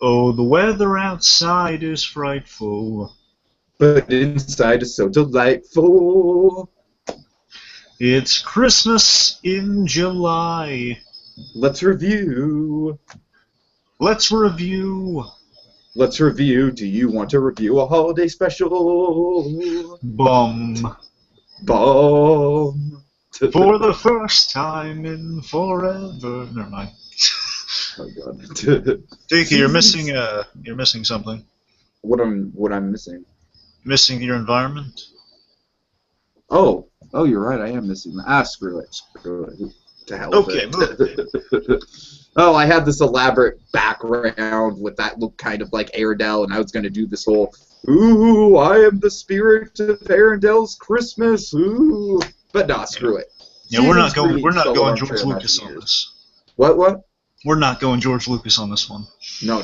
Oh, the weather outside is frightful. But inside is so delightful. It's Christmas in July. Let's review. Let's review. Let's review. Do you want to review a holiday special? Bum. Bomb. For the first time in forever. Never mind. Oh God. Tiki, you're missing something. What I'm missing? Missing your environment. Oh, you're right. I am missing that. Ah, screw it. Screw it. To hell with Okay, it. move. Oh, I had this elaborate background with that look kind of like Arendelle, and I was going to do this whole, ooh, I am the spirit of Arendelle's Christmas, ooh. But nah, screw it. Yeah, we're not going George Lucas on this. What? We're not going George Lucas on this one. No.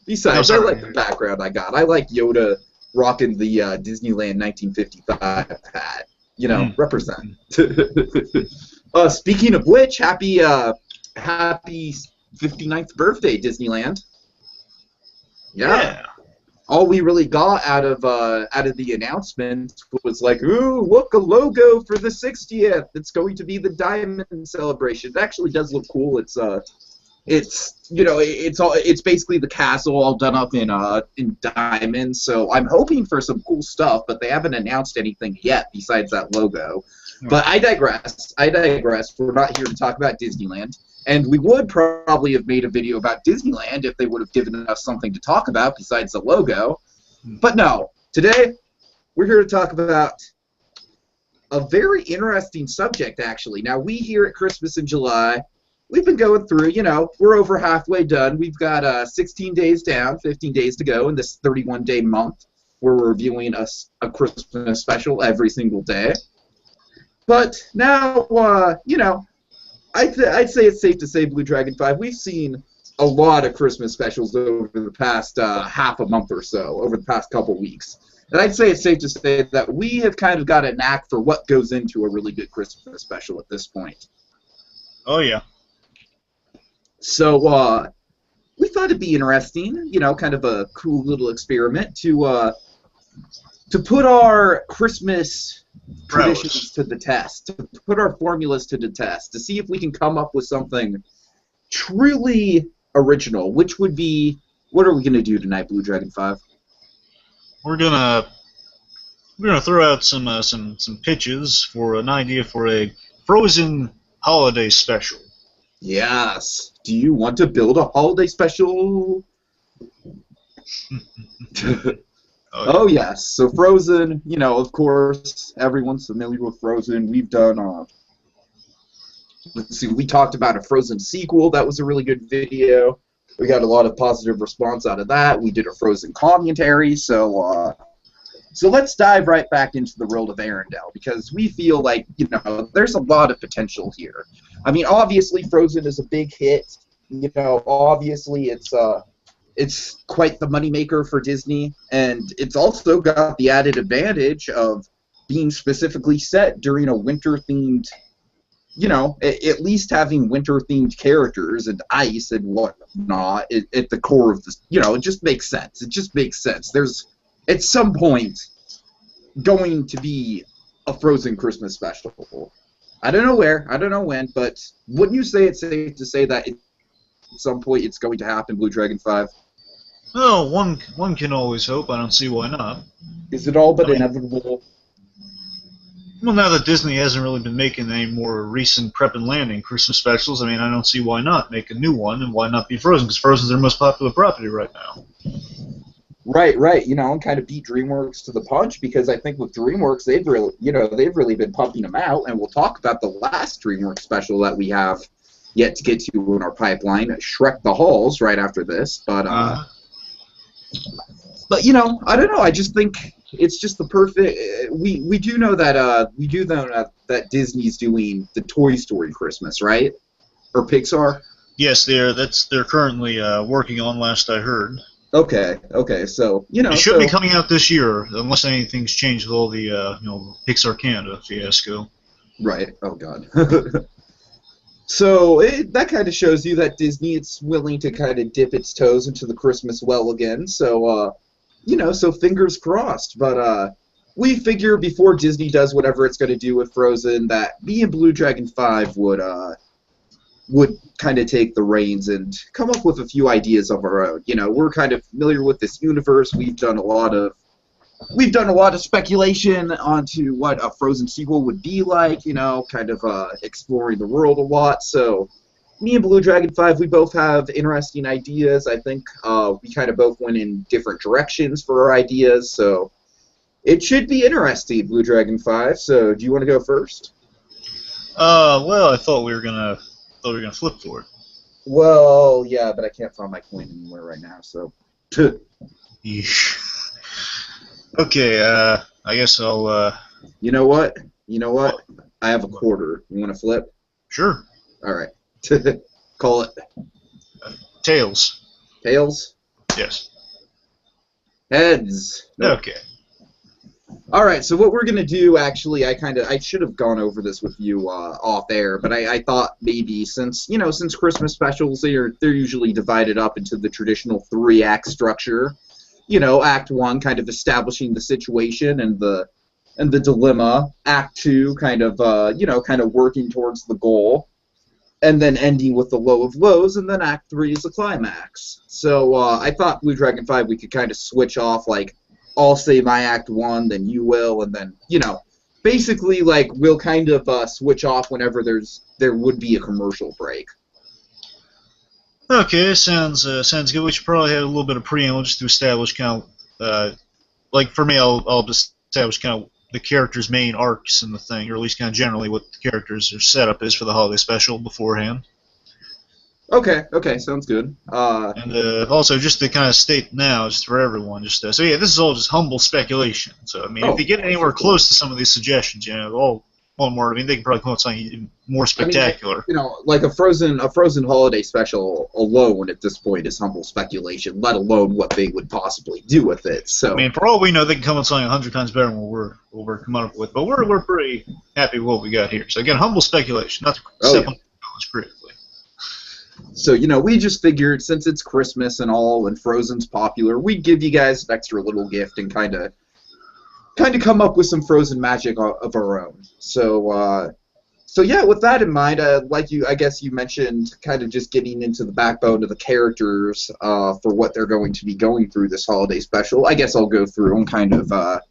Besides, I like the background I got. I like Yoda rocking the Disneyland 1955 hat. You know, represent. Speaking of which, happy 59th birthday, Disneyland. Yeah. All we really got out of the announcement was like, ooh, look, a logo for the 60th. It's going to be the Diamond Celebration. It actually does look cool. It's basically the castle all done up in diamonds. So I'm hoping for some cool stuff, but they haven't announced anything yet besides that logo. But I digress. We're not here to talk about Disneyland. And we would probably have made a video about Disneyland if they would have given us something to talk about besides the logo. But no, today we're here to talk about a very interesting subject, actually. Now, we here at Christmas in July, we've been going through, we're over halfway done. We've got 16 days down, 15 days to go in this 31-day month where we're reviewing a Christmas special every single day. But now, I'd say it's safe to say, BlueDragonFive, we've seen a lot of Christmas specials over the past half a month or so, over the past couple weeks. And I'd say it's safe to say that we have kind of got a knack for what goes into a really good Christmas special at this point. Oh, yeah. So we thought it'd be interesting, kind of a cool little experiment to put our Christmas traditions to the test, to put our formulas to the test, to see if we can come up with something truly original, which would be, what are we going to do tonight, BlueDragonFive? We're gonna throw out some pitches for an idea for a Frozen holiday special. Yes. Do you want to build a holiday special? Oh, yes. So Frozen, of course, everyone's familiar with Frozen. We've done, let's see, we talked about a Frozen sequel. That was a really good video. We got a lot of positive response out of that. We did a Frozen commentary. So let's dive right back into the world of Arendelle, because we feel like, there's a lot of potential here. I mean, obviously, Frozen is a big hit. Obviously, it's quite the moneymaker for Disney, and it's also got the added advantage of being specifically set during a winter-themed, at least having winter-themed characters and ice and whatnot at the core of this. It just makes sense. It just makes sense. There's, at some point, going to be a Frozen Christmas special. I don't know where, I don't know when, but wouldn't you say it's safe to say that at some point it's going to happen, BlueDragonFive? Well, one can always hope. I don't see why not. Is it all but inevitable? Well, now that Disney hasn't really been making any more recent Prep and Landing Christmas specials, I mean, I don't see why not make a new one, and why not be Frozen, because Frozen's their most popular property right now. Right, and kind of beat DreamWorks to the punch, because I think with DreamWorks, they've really been pumping them out, and we'll talk about the last DreamWorks special that we have yet to get to in our pipeline, Shrek the Halls, right after this, but I don't know, I just think it's just the perfect, we do know that Disney's doing the Toy Story Christmas, right? Or Pixar? Yes, they're currently working on, last I heard. Okay, so, It should be coming out this year, unless anything's changed with all the, Pixar Canada fiasco. Right, oh god. So that kind of shows you that Disney is willing to kind of dip its toes into the Christmas well again. So, so fingers crossed. But we figure before Disney does whatever it's going to do with Frozen, that me and Blue Dragon 5 would kind of take the reins and come up with a few ideas of our own. We're kind of familiar with this universe. We've done a lot of speculation onto what a Frozen sequel would be like, kind of exploring the world a lot. So me and Blue Dragon 5, we both have interesting ideas. I think we kind of both went in different directions for our ideas, so it should be interesting, Blue Dragon 5. So do you want to go first? Well, I thought we were gonna flip for it. Well, yeah, but I can't find my coin anywhere right now, so. Yeesh. Okay, I guess I'll, You know what? I have a quarter. You want to flip? Sure. All right. Call it. Tails. Tails? Yes. Heads. Nope. Okay. All right, so what we're going to do, actually, I should have gone over this with you off air, but I thought maybe since Christmas specials, they're usually divided up into the traditional 3-act structure. Act 1 kind of establishing the situation and the dilemma. Act 2 kind of working towards the goal, and then ending with the low of lows. And then Act 3 is the climax. So I thought Blue Dragon 5 we could kind of switch off. Like I'll say my Act 1, then you will, and then basically like we'll kind of switch off whenever there would be a commercial break. Okay, sounds good. We should probably have a little bit of preamble just to establish kind of, like for me, I'll just establish kind of the characters' main arcs in the thing, or at least kind of generally what the characters' are setup is for the holiday special beforehand. Okay, sounds good. And also just to kind of state now, just for everyone, so yeah, this is all just humble speculation. So I mean, if you get anywhere close to some of these suggestions, all more. I mean, they can probably come up with something more spectacular. I mean, like a Frozen holiday special alone at this point is humble speculation, let alone what they would possibly do with it. So I mean, for all we know, they can come up with something 100 times better than what we're coming up with. But we're pretty happy with what we got here. So again, humble speculation, not to step on critically. So we just figured since it's Christmas and all, and Frozen's popular, we'd give you guys an extra little gift and kind of come up with some Frozen magic of our own. So yeah, with that in mind, I guess you mentioned kind of just getting into the backbone of the characters for what they're going to be going through this holiday special. I guess I'll go through them kind of.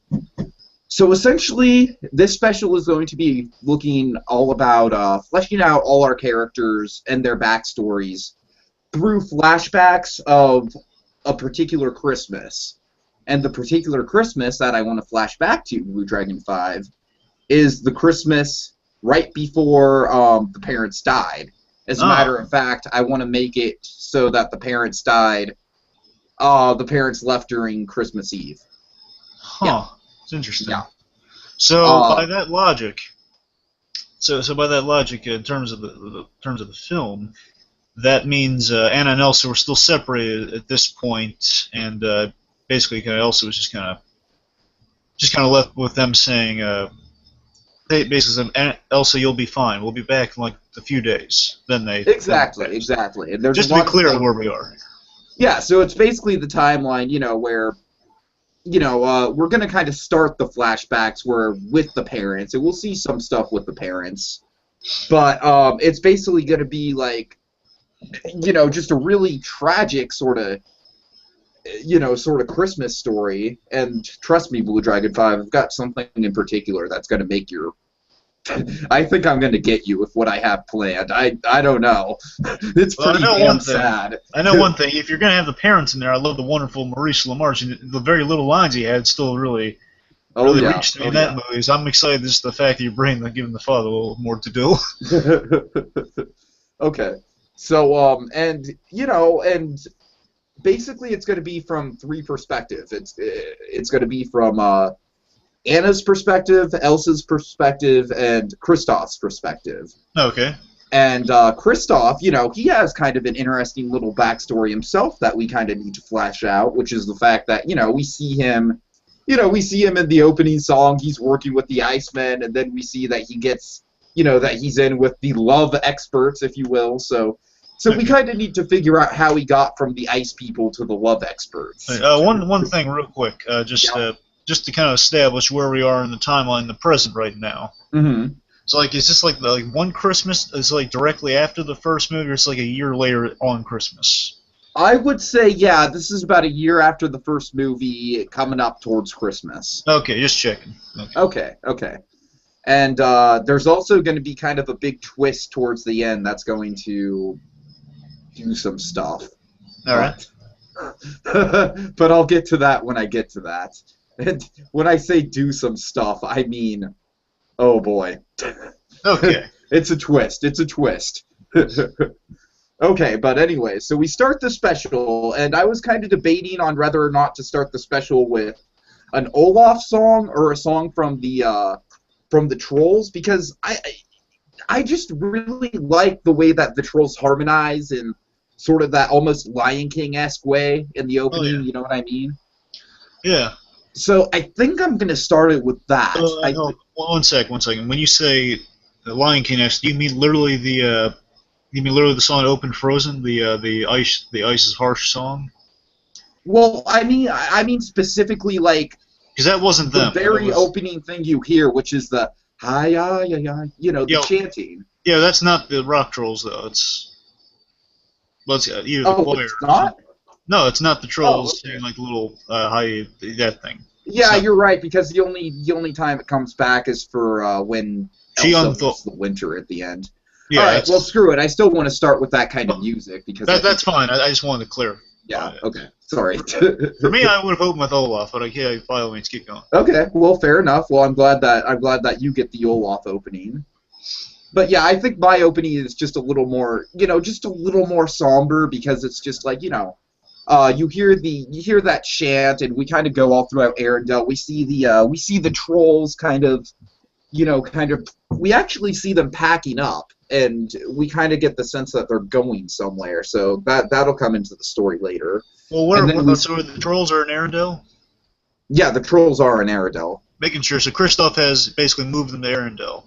So essentially, this special is going to be looking all about fleshing out all our characters and their backstories through flashbacks of a particular Christmas. And the particular Christmas that I want to flash back to, Blue Dragon 5, is the Christmas right before the parents died. As a matter of fact, I want to make it so that the parents died. The parents left during Christmas Eve. Huh. Yeah. It's interesting. Yeah. So by that logic, in terms of the film, that means Anna and Elsa were still separated at this point, and basically, Elsa was just kind of left with them saying, basically, Elsa, you'll be fine. We'll be back in like a few days. Then they exactly. And there's just to be clear on where we are. Yeah, so it's basically the timeline, where we're gonna kind of start the flashbacks where with the parents, and we'll see some stuff with the parents, but it's basically gonna be like, just a really tragic sort of Christmas story. And trust me, Blue Dragon 5, I've got something in particular that's going to make your... I think I'm going to get you with what I have planned. I don't know. It's pretty damn sad. I know one thing. If you're going to have the parents in there, I love the wonderful Maurice LaMarche, and the very little lines he had still really reached me in that movie. So I'm excited just the fact that you're giving the father a little more to do. Okay. So, and basically, it's going to be from 3 perspectives. It's going to be from Anna's perspective, Elsa's perspective, and Kristoff's perspective. Okay. And Kristoff, he has kind of an interesting little backstory himself that we kind of need to flesh out, which is the fact that we see him in the opening song. He's working with the Iceman, and then we see that he gets that he's in with the love experts, if you will. So we kind of need to figure out how he got from the ice people to the love experts. One thing real quick, just to kind of establish where we are in the timeline, the present right now. Mm-hmm. So, like, is this like one Christmas is like directly after the first movie, or it's like a year later on Christmas? I would say, yeah, this is about a year after the first movie, coming up towards Christmas. Okay, just checking. Okay. And there's also going to be kind of a big twist towards the end that's going to do some stuff. All right. But I'll get to that when I get to that. And when I say do some stuff, I mean, oh boy. Okay. It's a twist. Okay, but anyway, so we start the special, and I was kind of debating on whether or not to start the special with an Olaf song or a song from the Trolls, because I just really like the way that the Trolls harmonize in sort of that almost Lion King-esque way in the opening. Oh, yeah. You know what I mean? Yeah. So I think I'm going to start it with that. One second. When you say the Lion King-esque, do you mean literally the song that opened Frozen, the ice is harsh song? Well, I mean specifically like. Because that wasn't them. The very opening thing you hear, which is the hi-ya, the chanting. Yeah, that's not the Rock Trolls, though. It's either the choir. It's not? No, it's not the Trolls saying like the little that thing. Yeah, you're right, because the only time it comes back is for when Elsa was the winter at the end. Yeah, all right, well, screw it. I still want to start with that kind of music because that's fine. I just wanted to clear. Yeah. Okay. Sorry. For me, I would have opened with Olaf, but by all means, keep going. Okay. Well, fair enough. Well, I'm glad that you get the Olaf opening. But yeah, I think my opening is just a little more, just a little more somber, because it's just like, you hear that chant, and we kind of go all throughout Arendelle. We see the Trolls kind of we actually see them packing up, and we kind of get the sense that they're going somewhere. So that'll come into the story later. Well, so the Trolls are in Arendelle? Yeah, the Trolls are in Arendelle. Making sure. So Kristoff has basically moved them to Arendelle.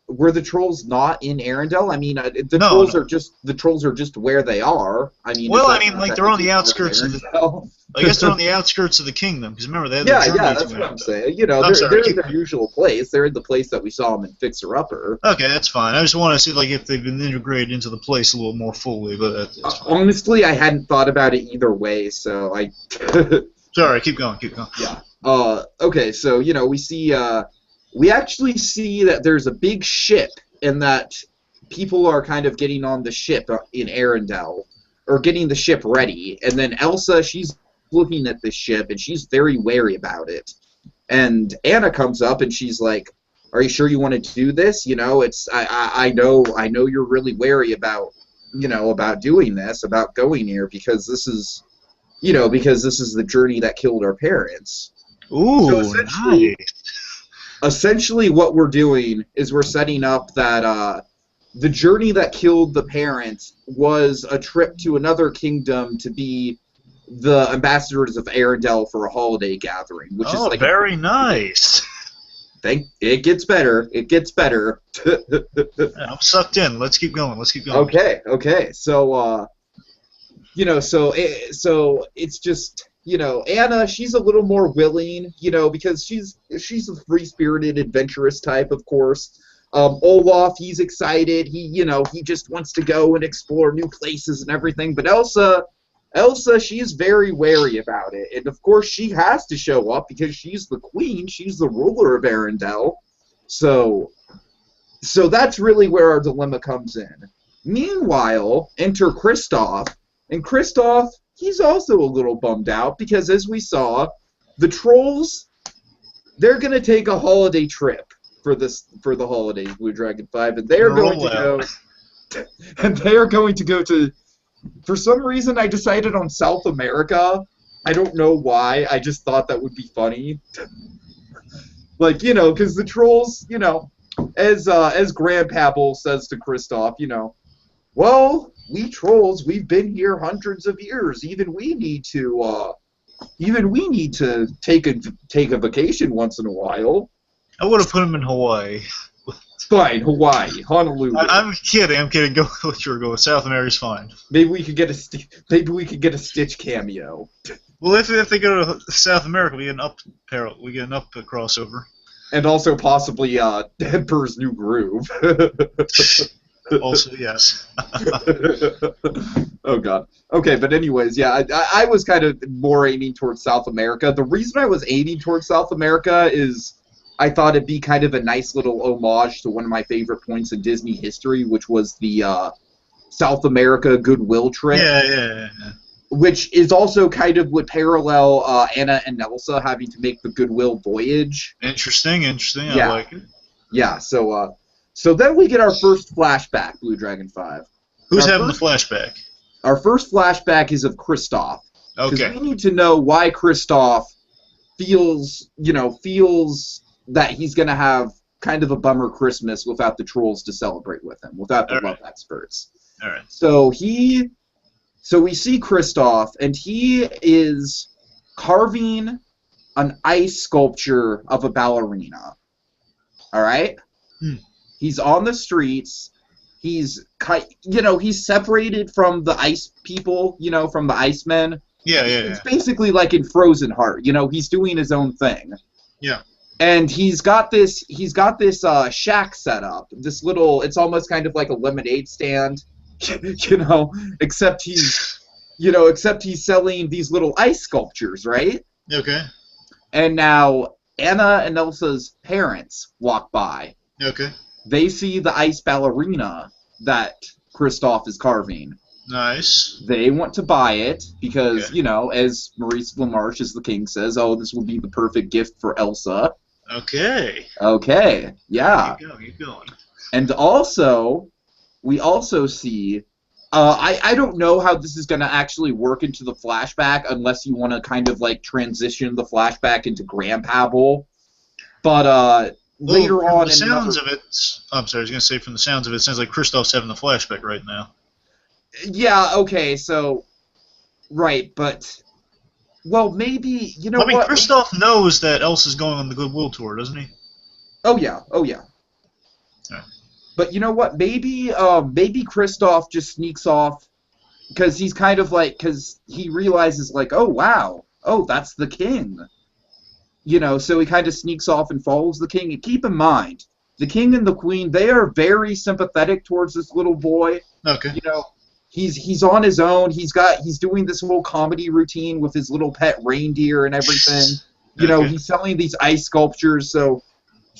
Were the Trolls not in Arendelle? I mean, the Trolls are just where they are. I mean, they're on the outskirts of the. I guess they're on the outskirts of the kingdom, because remember they had that's what I'm saying. They're in their usual place. They're in the place that we saw them in Fixer Upper. Okay, that's fine. I just want to see if they've been integrated into the place a little more fully, but that's fine. Honestly, I hadn't thought about it either way, so I. Sorry, keep going. Yeah. Okay, so we see. We actually see that there's a big ship, and that people are kind of getting on the ship in Arendelle, or getting the ship ready. And then Elsa, she's looking at this ship, and she's very wary about it. And Anna comes up, and she's like, "Are you sure you want to do this? I know you're really wary about doing this, about going here, because this is the journey that killed our parents." Ooh, so nice. Essentially, what we're doing is we're setting up that the journey that killed the parents was a trip to another kingdom to be the ambassadors of Arendelle for a holiday gathering, which is like very nice. It gets better. It gets better. I'm sucked in. Let's keep going. Okay. So so it's just. Anna, she's a little more willing, because she's a free-spirited, adventurous type, of course. Olaf, he's excited. He just wants to go and explore new places and everything. But Elsa, she's very wary about it. And, of course, she has to show up because she's the queen. She's the ruler of Arendelle. So that's really where our dilemma comes in. Meanwhile, enter Kristoff. And Kristoff, he's also a little bummed out because, as we saw, the Trolls, they're going to take a holiday trip for the holidays, BlueDragonFive, and they are going to go to, for some reason I decided on South America. I don't know why. I just thought that would be funny. Because the Trolls, as Grandpapple says to Kristoff, well, we Trolls, we've been here hundreds of years. Even we need to take a vacation once in a while. I would have put him in Hawaii. Fine, Hawaii, Honolulu. I'm kidding. I'm kidding. Go with what you were going. South America's fine. Maybe we could get a Stitch cameo. Well, if they go to South America, we get an up crossover. And also possibly Emperor's New Groove. Also, yes. Oh god. Okay, but anyways, yeah, I was kind of more aiming towards South America. The reason I was aiming towards South America is I thought it'd be kind of a nice little homage to one of my favorite points in Disney history, which was the South America goodwill trip. Yeah. Which is also kind of would parallel Anna and Elsa having to make the goodwill voyage. Interesting. Yeah. I like it. Yeah, so then we get our first flashback, BlueDragonFive. Who's having the flashback? Our first flashback is of Kristoff. Okay. Because we need to know why Kristoff feels that he's going to have kind of a bummer Christmas without the trolls to celebrate with him, without the love experts. All right. So we see Kristoff, and he is carving an ice sculpture of a ballerina. All right? He's on the streets. He's separated from the ice people, from the Icemen. Yeah. It's basically like in Frozen Heart. He's doing his own thing. Yeah. And he's got this shack set up. This little, it's almost kind of like a lemonade stand, except he's selling these little ice sculptures, right? Okay. And now Anna and Elsa's parents walk by. Okay. They see the ice ballerina that Kristoff is carving. Nice. They want to buy it because, as Maurice LaMarche, as the king says, oh, this will be the perfect gift for Elsa. Okay. Yeah. Keep going. And also, we also see, I don't know how this is going to actually work into the flashback unless you want to kind of like transition the flashback into Grandpabble. But later on, from the sounds of it, I'm sorry, I was going to say from the sounds of it sounds like Kristoff's having the flashback right now. Yeah, okay, so, right, but, well, maybe, what? Kristoff knows that Elsa's going on the Goodwill Tour, doesn't he? Oh, yeah. Yeah. But you know what? Maybe Kristoff just sneaks off, because he's kind of like, because he realizes, like, oh, wow, oh, that's the king. So he kind of sneaks off and follows the king. And keep in mind, the king and the queen, they are very sympathetic towards this little boy. Okay. He's on his own. He's doing this whole comedy routine with his little pet reindeer and everything. He's selling these ice sculptures. So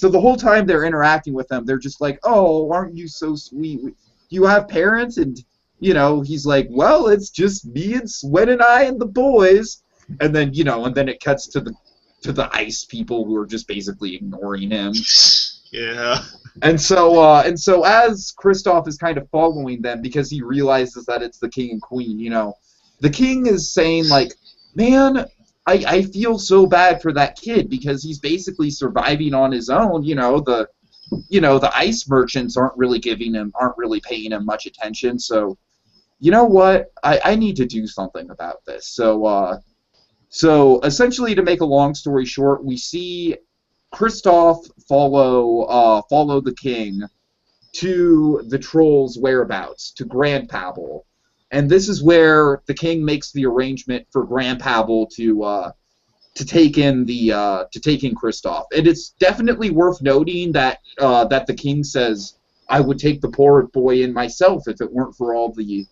the whole time they're interacting with him, they're just like, "Oh, aren't you so sweet? Do you have parents?" And he's like, "Well, it's just me and Swen and I and the boys." And then it cuts to the ice people who are just basically ignoring him. Yeah. And so as Kristoff is kind of following them because he realizes that it's the king and queen, the king is saying like, man, I feel so bad for that kid because he's basically surviving on his own. The ice merchants aren't really paying him much attention. So, you know what? I need to do something about this. So essentially, to make a long story short, we see Kristoff follow the king to the troll's whereabouts, to Grandpabble. And this is where the king makes the arrangement for Grandpabble to take in Kristoff. And it's definitely worth noting that the king says, I would take the poor boy in myself if it weren't for all the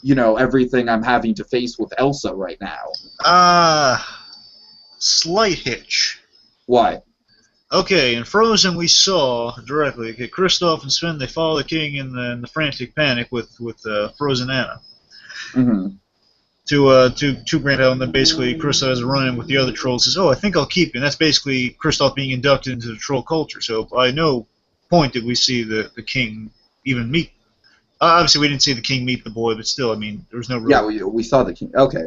everything I'm having to face with Elsa right now. Slight hitch. Why? Okay, in Frozen we saw directly, Kristoff and Sven, they follow the king in the frantic panic with Frozen Anna. Mm-hmm. To Grandpabble, and then basically Kristoff has a run-in with the other trolls, says, oh, I think I'll keep you. And that's basically Kristoff being inducted into the troll culture. So by no point did we see the king even meet. Obviously, we didn't see the king meet the boy, but still, I mean, there was no real... Yeah, we saw the king. Okay.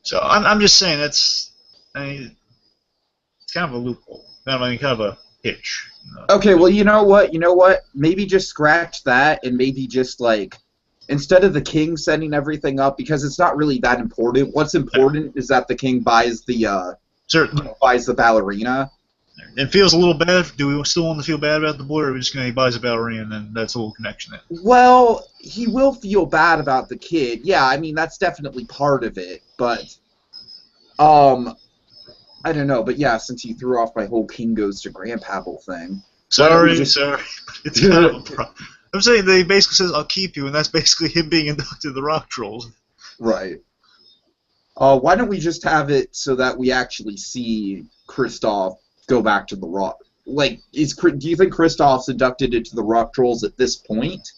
So I'm just saying it's kind of a loophole. Kind of a hitch. Okay, well, you know what? Maybe just scratch that, and maybe just, like, instead of the king setting everything up, because it's not really that important, what's important is that the king buys the ballerina. It feels a little bad. Do we still want to feel bad about the boy, or are we just going to he buys a ballerina and then that's a little connection there? Well, he will feel bad about the kid. Yeah, I mean, that's definitely part of it. But, I don't know. But yeah, since you threw off my whole King goes to Grandpapple thing. Sorry. It's kind of a problem. I'm saying they basically says, I'll keep you, and that's basically him being inducted to the Rock Trolls. Right. Why don't we just have it so that we actually see Kristoff go back to the Rock? Like, do you think Kristoff's inducted into the Rock Trolls at this point?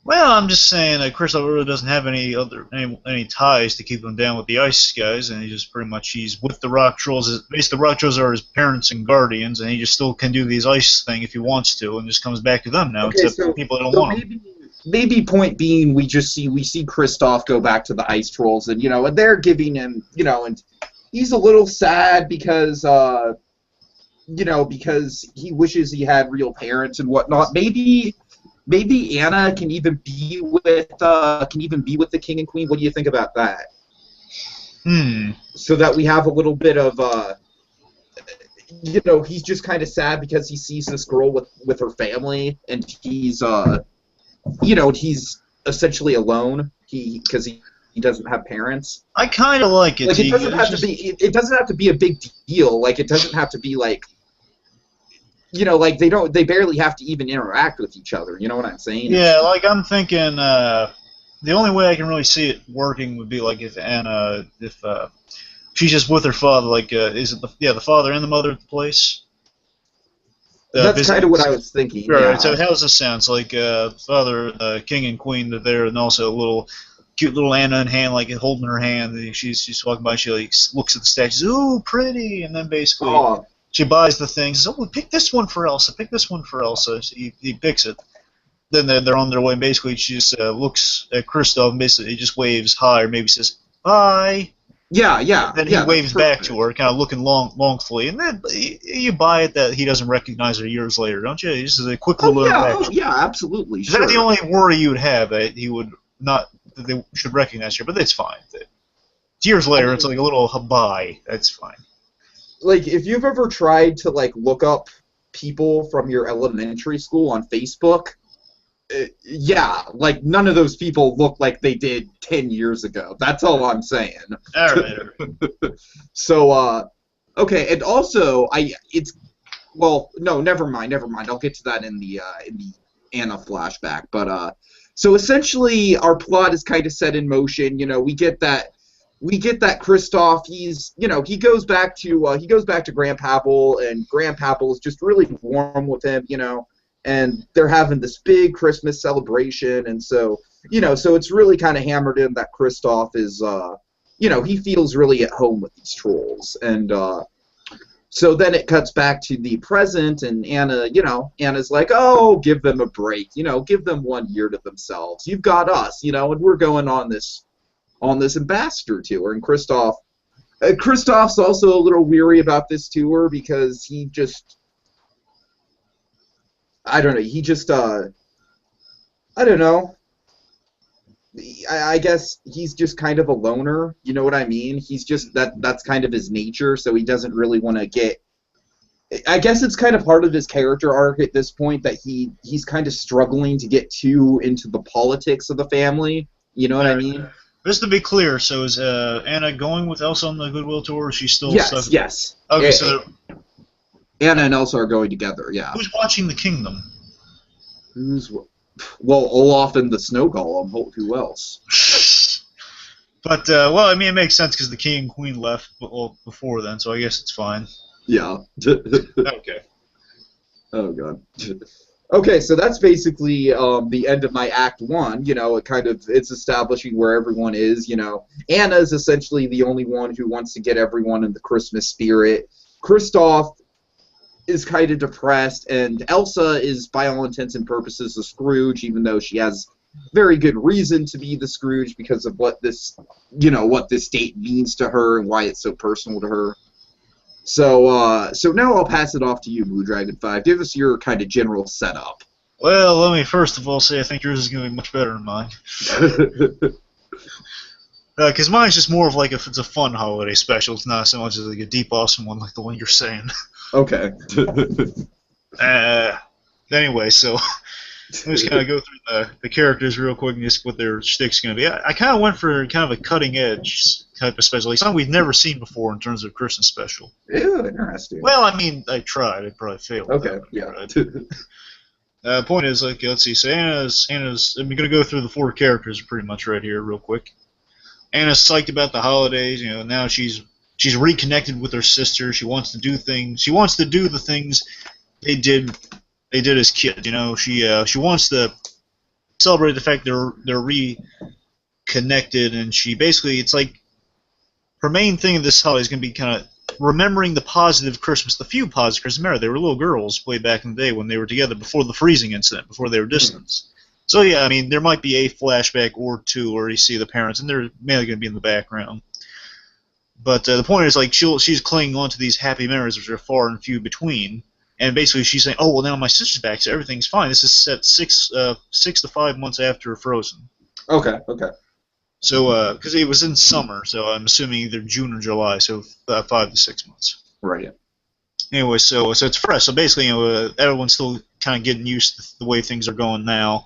Well, I'm just saying that Kristoff really doesn't have any ties to keep him down with the Ice guys, and he's with the Rock Trolls. Basically, the Rock Trolls are his parents and guardians, and he just still can do these Ice thing if he wants to, and just comes back to them now, okay, except people that don't want him. Maybe point being, we see Kristoff go back to the Ice Trolls, and and they're giving him, and he's a little sad because because he wishes he had real parents and whatnot. Maybe Anna can even be with the King and Queen. What do you think about that? So that we have a little bit of he's just kind of sad because he sees this girl with her family, and he's he's essentially alone. Because he doesn't have parents. I kind of like it. Like, it doesn't have to be a big deal. Like, it doesn't have to be like, like they barely have to even interact with each other. You know what I'm saying? Yeah, like I'm thinking, the only way I can really see it working would be like if she's just with her father. Like, is it the father and the mother at the place? That's kind of what I was thinking. Right. Yeah. So how does this sound? It's like father, king and queen are there, and also a little cute little Anna in hand, like holding her hand. She's walking by. She like looks at the statues. Ooh, pretty, and then basically. She buys the things. Oh, pick this one for Elsa. Pick this one for Elsa. So he picks it. Then they're on their way. And basically, she just looks at Kristoff and basically he just waves hi, or maybe says bye. Yeah. Then he waves back to her, kind of looking longfully, and then you buy it that he doesn't recognize her years later, don't you? Just a quick little interaction. Yeah, absolutely. Is that the only worry you would have, that he would not, that they should recognize her? But that's fine. Years later, it's like a little bye. That's fine. Like, if you've ever tried to look up people from your elementary school on Facebook, none of those people look like they did 10 years ago. That's all I'm saying. All right. So, okay, and also no, never mind. I'll get to that in the Anna flashback. But so essentially, our plot is kind of set in motion. We get that Kristoff, he goes back to Grandpapple, and Grandpapple is just really warm with him, and they're having this big Christmas celebration, and so it's really kind of hammered in that Kristoff is, he feels really at home with these trolls, and so then it cuts back to the present, and Anna's like, oh, give them a break, give them 1 year to themselves. You've got us, and we're going on this ambassador tour, and Kristoff's also a little weary about this tour because he just, I don't know, I guess he's just kind of a loner, you know what I mean? He's just, that's kind of his nature, so he doesn't really want to get, I guess it's kind of part of his character arc at this point that he's kind of struggling to get too into the politics of the family, you know what I mean? Just to be clear, so is Anna going with Elsa on the Goodwill tour, or is she still stuck? Yes. Okay, so Anna and Elsa are going together, yeah. Who's watching the kingdom? Well, Olaf and the Snow Golem. Who else? But, well, I mean, it makes sense because the king and queen left before then, so I guess it's fine. Yeah. Okay. Oh, God. Okay, so that's basically the end of my Act 1. It's establishing where everyone is, Anna is essentially the only one who wants to get everyone in the Christmas spirit. Kristoff is kind of depressed, and Elsa is, by all intents and purposes, a Scrooge, even though she has very good reason to be the Scrooge because of what this date means to her and why it's so personal to her. So now I'll pass it off to you, BlueDragonFive. Give us your kind of general setup. Well, let me first of all say I think yours is going to be much better than mine. Because mine's just more of like if it's a fun holiday special. It's not so much as like a deep, awesome one like the one you're saying. Okay. uh, anyway, so let's kind of go through the characters real quick and just what their shtick's going to be. I kind of went for kind of a cutting edge type of special, like something we've never seen before in terms of Christmas special. Ew, interesting. Well, I mean, I tried. I probably failed. Okay, yeah. Point is, like, let's see. So Anna's. I'm going to go through the 4 characters pretty much right here, real quick. Anna's psyched about the holidays. You know, now she's reconnected with her sister. She wants to do things. She wants to do the things they did as kids. You know, she wants to celebrate the fact they're reconnected, and she basically, it's like her main thing of this holiday is going to be kind of remembering the positive Christmas, the few positive Christmas. Remember, they were little girls way back in the day when they were together before the freezing incident, before they were distanced. So yeah, I mean, there might be a flashback or two where you see the parents, and they're mainly going to be in the background. But the point is, like, she's clinging on to these happy memories, which are far and few between. And basically, she's saying, "Oh well, now my sister's back, so everything's fine." This is set 6 to 5 months after Frozen. Okay. So, because it was in summer, so I'm assuming either June or July, so 5 to 6 months. Right. Anyway, so it's fresh. So basically, everyone's still kind of getting used to the way things are going now.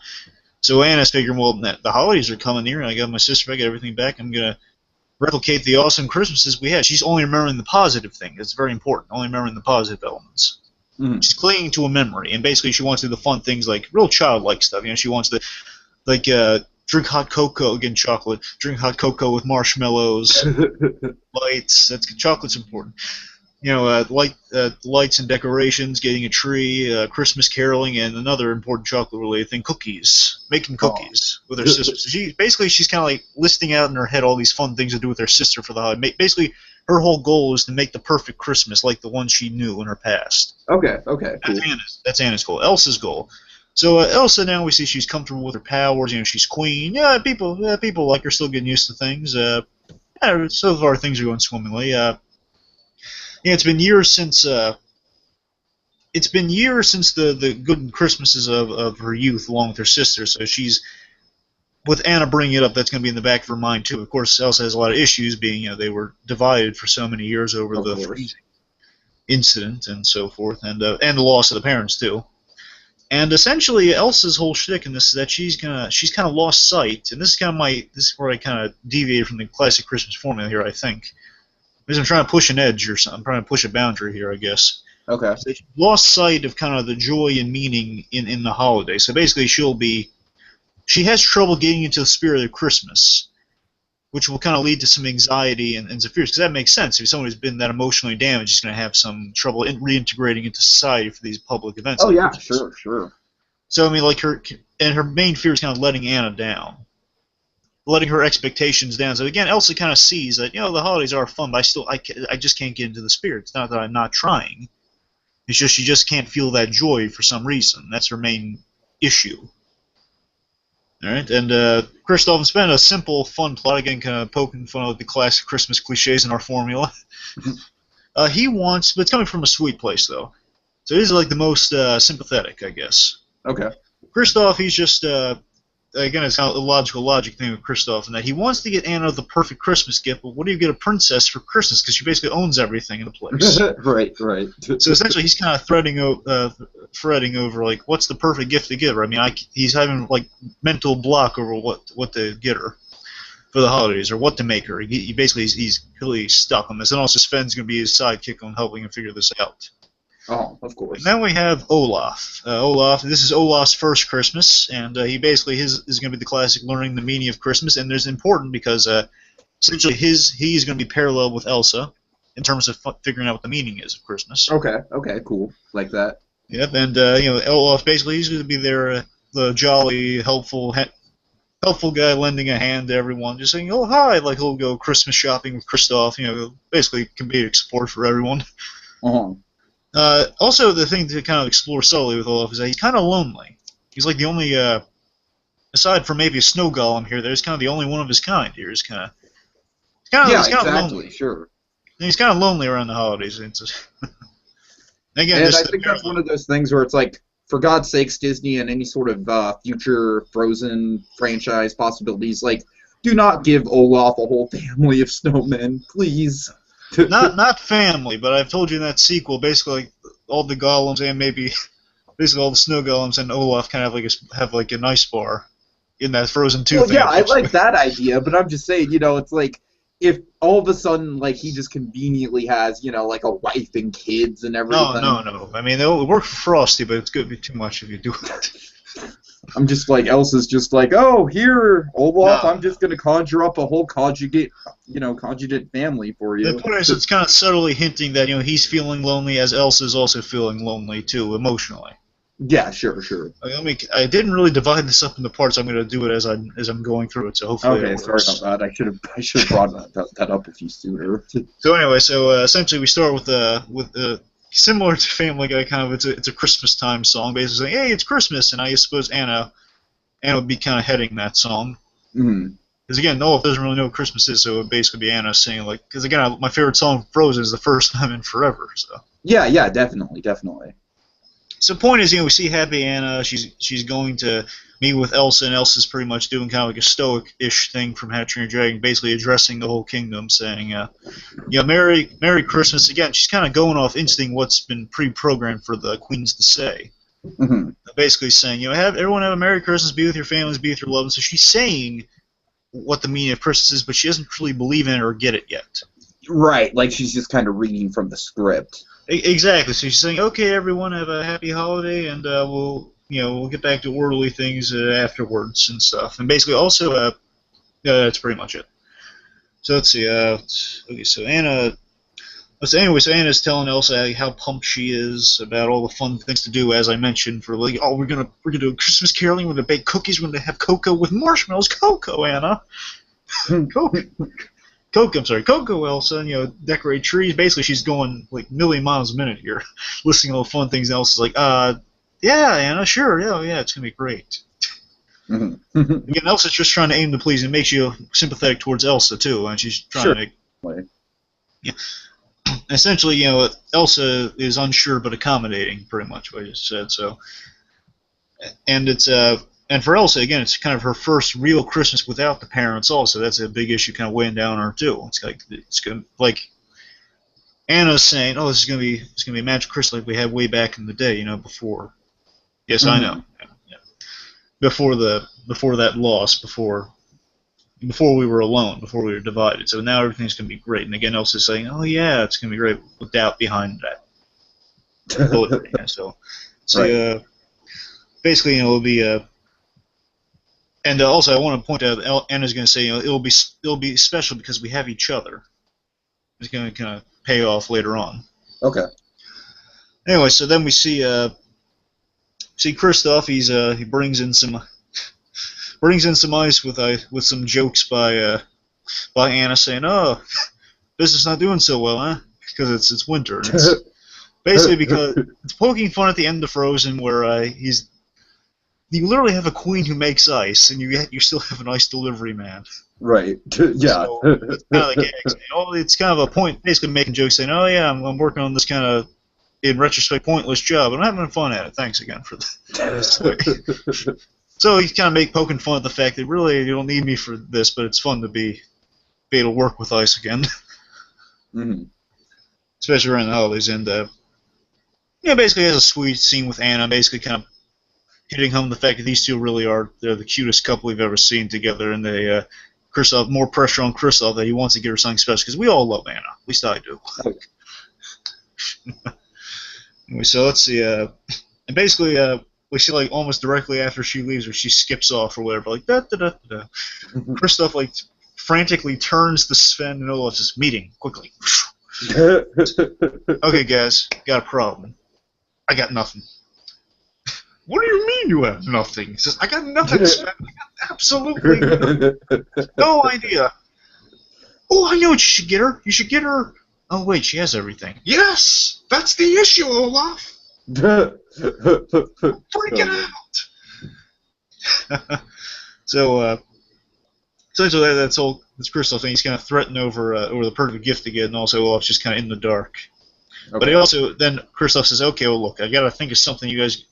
So Anna's figuring, well, the holidays are coming near, and I got my sister back, I got everything back. I'm gonna replicate the awesome Christmases we had. She's only remembering the positive thing. It's very important. Only remembering the positive elements. Mm. She's clinging to a memory, and basically she wants to do the fun things like real childlike stuff. You know, she wants to drink hot cocoa, again chocolate. Drink hot cocoa with marshmallows, lights. Chocolate's important. You know, lights and decorations, getting a tree, Christmas caroling, and another important chocolate-related thing: cookies. Making cookies with her sister. So she's kind of like listing out in her head all these fun things to do with her sister for the holiday. Basically, her whole goal is to make the perfect Christmas, like the one she knew in her past. Okay. Cool. That's Anna's goal. Elsa's goal. So Elsa, now we see she's comfortable with her powers. You know, she's queen. Yeah, people like her, still getting used to things. So far things are going swimmingly. Yeah, it's been years since the good Christmases of her youth, along with her sister. So she's, with Anna bringing it up, that's going to be in the back of her mind too. Of course, Elsa has a lot of issues, being they were divided for so many years over the freezing incident and so forth, and the loss of the parents too. And essentially, Elsa's whole shtick in this is that she's kind of lost sight, and this is where I kind of deviated from the classic Christmas formula here, I think. Because I'm trying to push an edge or something. I'm trying to push a boundary here, I guess. Okay. So she lost sight of kind of the joy and meaning in the holiday. So basically, she has trouble getting into the spirit of Christmas, which will kind of lead to some anxiety and some fears. Because that makes sense. If someone who's been that emotionally damaged is going to have some trouble reintegrating into society for these public events. Oh, like yeah, Christmas. sure. So, I mean, like her main fear is kind of letting Anna down. Letting her expectations down. So again, Elsa kind of sees that the holidays are fun, but I just can't get into the spirit. It's not that I'm not trying. It's just she just can't feel that joy for some reason. That's her main issue. All right, and Kristoff and Sven, a simple, fun plot, again, kind of poking fun of the classic Christmas cliches in our formula. He wants, but it's coming from a sweet place though. So he's like the most sympathetic, I guess. Okay. Kristoff, he's just. Again, it's kind of a logic thing with Kristoff, in that he wants to get Anna the perfect Christmas gift, but what do you get a princess for Christmas? Because she basically owns everything in the place. Right. So essentially, he's kind of fretting over, like, what's the perfect gift to give her? I mean, he's having, like, mental block over what to get her for the holidays, or what to make her. He basically, he's really stuck on this. And also, Sven's going to be his sidekick on helping him figure this out. Oh, of course. And then we have Olaf. This is Olaf's first Christmas, and he basically is going to be the classic learning the meaning of Christmas, and there's important because essentially he's going to be parallel with Elsa in terms of figuring out what the meaning is of Christmas. Okay, cool, like that. Yep, and Olaf basically he's going to be there, the jolly, helpful guy lending a hand to everyone, just saying, "Oh hi," like he'll go Christmas shopping with Kristoff. Basically comedic support for everyone. Uh-huh. Also, the thing to kind of explore subtly with Olaf is that he's kind of lonely. He's like the only, aside from maybe a snow golem here, there's kind of the only one of his kind here. He's kind of lonely. Sure. And he's kind of lonely around the holidays. Again, and I think that's one of those things where it's like, for God's sakes, Disney and any sort of future Frozen franchise possibilities, like, Do not give Olaf a whole family of snowmen, please. Not family, but I've told you in that sequel, basically like, all the golems and maybe basically all the snow golems and Olaf kind of have like a nice bar in that Frozen 2 Well, thing. yeah, I like that idea, but I'm just saying, it's like if all of a sudden, like, he just conveniently has, like a wife and kids and everything. No. I mean, it'll work for Frosty, but it's going to be too much if you do it. I'm just like, Elsa's just like, oh, here, Olaf, No. I'm just going to conjure up a whole conjugate family for you. The point is, it's kind of subtly hinting that, he's feeling lonely as Elsa's also feeling lonely, too, emotionally. Yeah, sure. I mean, I didn't really divide this up into parts. I'm going to do it as I'm going through it, so hopefully okay, it works. sorry about that. I should have brought that up with you sooner. So anyway, essentially we start with similar to Family Guy, kind of it's a Christmas time song, basically saying, hey, it's Christmas, and I suppose Anna would be kind of heading that song. Mm-hmm. Because again, Olaf doesn't really know what Christmas is, so it would basically be Anna singing, like, because again, my favorite song from Frozen is The First Time in Forever, so. Yeah, definitely. So the point is, we see Happy Anna. She's going to meet with Elsa, and Elsa's pretty much doing kind of like a stoic-ish thing from How to Train Your Dragon, basically addressing the whole kingdom, saying, Merry Christmas. Again, she's kind of going off instinct what's been pre-programmed for the queens to say. Mm-hmm. Basically saying, everyone have a Merry Christmas, be with your families, be with your loved ones. So she's saying what the meaning of Christmas is, but she doesn't truly believe in it or get it yet. Right, like she's just kind of reading from the script. Exactly. So she's saying, okay, everyone, have a happy holiday, and we'll get back to orderly things afterwards and stuff. And basically, also, that's pretty much it. So let's see. Okay, so Anna. So Anna's telling Elsa how pumped she is about all the fun things to do, as I mentioned. For like, we're gonna do Christmas caroling. We're gonna bake cookies. We're gonna have cocoa with marshmallows. Cocoa, Anna. Cocoa, Elsa, decorate trees. Basically, she's going like a million miles a minute here, listing all the fun things. Elsa's like, yeah, Anna, sure, yeah, it's gonna be great. Mm-hmm. Again, Elsa's just trying to aim to please, and makes you sympathetic towards Elsa too, and she's trying to make. Yeah. Essentially, Elsa is unsure but accommodating, pretty much what I just said. So, and it's And for Elsa, again, it's kind of her first real Christmas without the parents. Also, that's a big issue, kind of weighing down on her too. It's gonna like Anna's saying, "Oh, this is gonna be a magic Christmas like we had way back in the day, before." Yes, I know. Yeah. Before that loss, before we were alone, before we were divided. So now everything's gonna be great. And again, Elsa's saying, "Oh yeah, it's gonna be great," with doubt behind that. So right. Basically, it'll be And also, I want to point out, Anna's going to say, it'll be special because we have each other. It's going to kind of pay off later on. Okay. Anyway, so then we see Kristoff. He brings in some ice with some jokes by Anna saying, "Oh, business not doing so well, huh? Because it's winter." And it's basically because it's poking fun at the end of Frozen, where you literally have a queen who makes ice, and you still have an ice delivery man. Right. Yeah. So it's kind of like it's kind of a point, basically making jokes, saying, "Oh yeah, I'm working on this kind of, in retrospect, pointless job, and I'm having fun at it. Thanks again for that." So he's kind of poking fun at the fact that really you don't need me for this, but it's fun to be able to work with ice again. Mm-hmm. Especially around the holidays, and basically has a sweet scene with Anna, basically kind of hitting home the fact that these two really they're the cutest couple we've ever seen together, and Kristoff, more pressure on Kristoff that he wants to give her something special, because we all love Anna, at least I do. Anyway, so let's see, and basically, we see like almost directly after she leaves, or she skips off or whatever, like da. Kristoff like frantically turns to Sven and Olaf, just meeting quickly. Okay, guys, got a problem. I got nothing. What do you mean you have nothing? He says, I got nothing, Sven. I got absolutely no idea. Oh, I know what you should get her. You should get her. Oh, wait, she has everything. Yes! That's the issue, Olaf! Freak it out! So that's all. That's Kristoff thing. He's kind of threatened over the perfect gift to get, and also Olaf's just kind of in the dark. Okay. But he also then Kristoff says, "Okay, well, look, I got to think of something you guys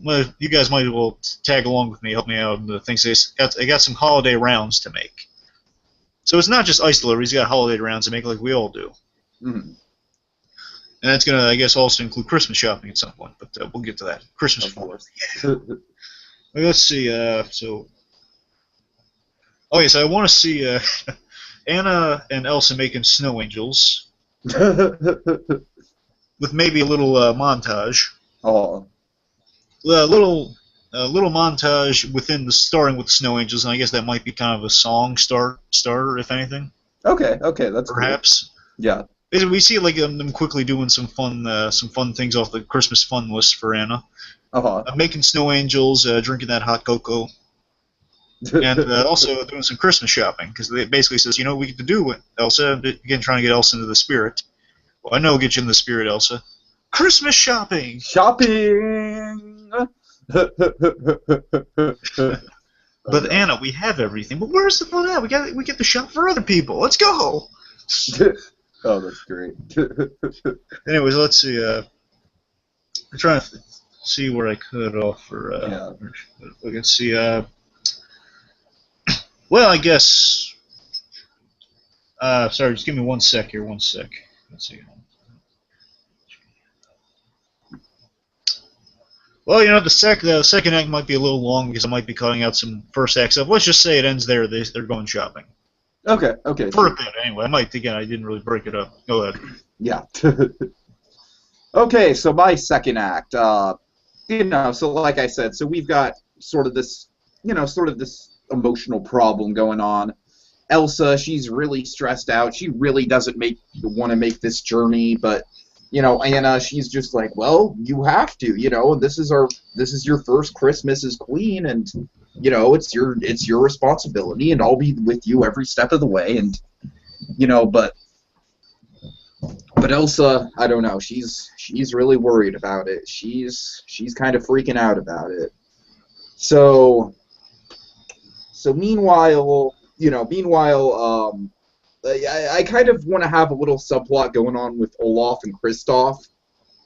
well, you guys might as well tag along with me, help me out in the things. I got some holiday rounds to make. So it's not just ice deliveries. You got holiday rounds to make like we all do. Mm. And that's going to, I guess, also include Christmas shopping at some point. But we'll get to that. Christmas, of course. Yeah. Let's see. Okay, so I want to see Anna and Elsa making snow angels with maybe a little montage. Oh. A little montage within the starting with the snow angels, and I guess that might be kind of a song starter, if anything. Okay, that's perhaps. Cool. Yeah. We see like them quickly doing some fun things off the Christmas fun list for Anna. Making snow angels, drinking that hot cocoa, and also doing some Christmas shopping, because it basically says, you know what we get to do, Elsa? Again, trying to get Elsa into the spirit. Well, I know we'll get you in the spirit, Elsa. Christmas shopping! Shopping! But Anna, we have everything. But where's the fun at? We get to shop for other people. Let's go! Oh, that's great. Anyways, let's see. I'm trying to see where I cut off for. We can see. Well, I guess. Sorry, just give me 1 sec here. 1 sec. Let's see. Well, you know, the second act might be a little long because I might be cutting out some first act stuff. Let's just say it ends there. They're going shopping. Okay. For a bit, anyway. I didn't really break it up. Go ahead. Yeah. Okay, so my second act, so like I said, so we've got sort of this emotional problem going on. Elsa, she's really stressed out. She really doesn't want to make this journey, but Anna, she's just like, well, you have to, and this is your first Christmas as queen, and it's your responsibility, and I'll be with you every step of the way, and but Elsa, I don't know, she's really worried about it. She's kind of freaking out about it. So meanwhile, I kind of want to have a little subplot going on with Olaf and Kristoff,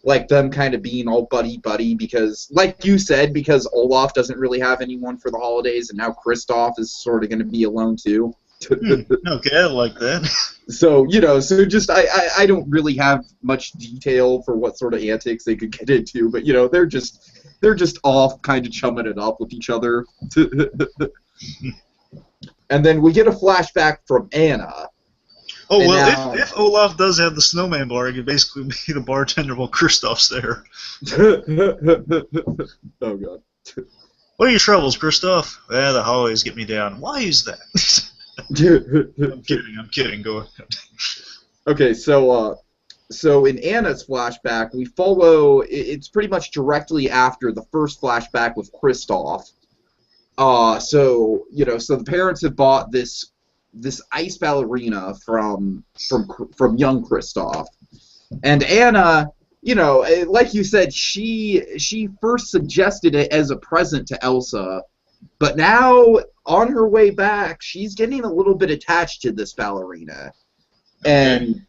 like them kind of being all buddy-buddy, because, like you said, because Olaf doesn't really have anyone for the holidays, and now Kristoff is sort of going to be alone too. Okay, I like that. So, just I don't really have much detail for what sort of antics they could get into, but, they're just all kind of chumming it up with each other. And then we get a flashback from Anna. Oh, well, now, if Olaf does have the snowman bar, he could basically be the bartender while Kristoff's there. Oh, God. What are your troubles, Kristoff? The holidays get me down. Why is that? I'm kidding. Go ahead. Okay, so in Anna's flashback, we follow, it's pretty much directly after the first flashback with Kristoff. So the parents have bought this ice ballerina from young Kristoff, and Anna, like you said, she first suggested it as a present to Elsa, but now on her way back, she's getting a little bit attached to this ballerina, and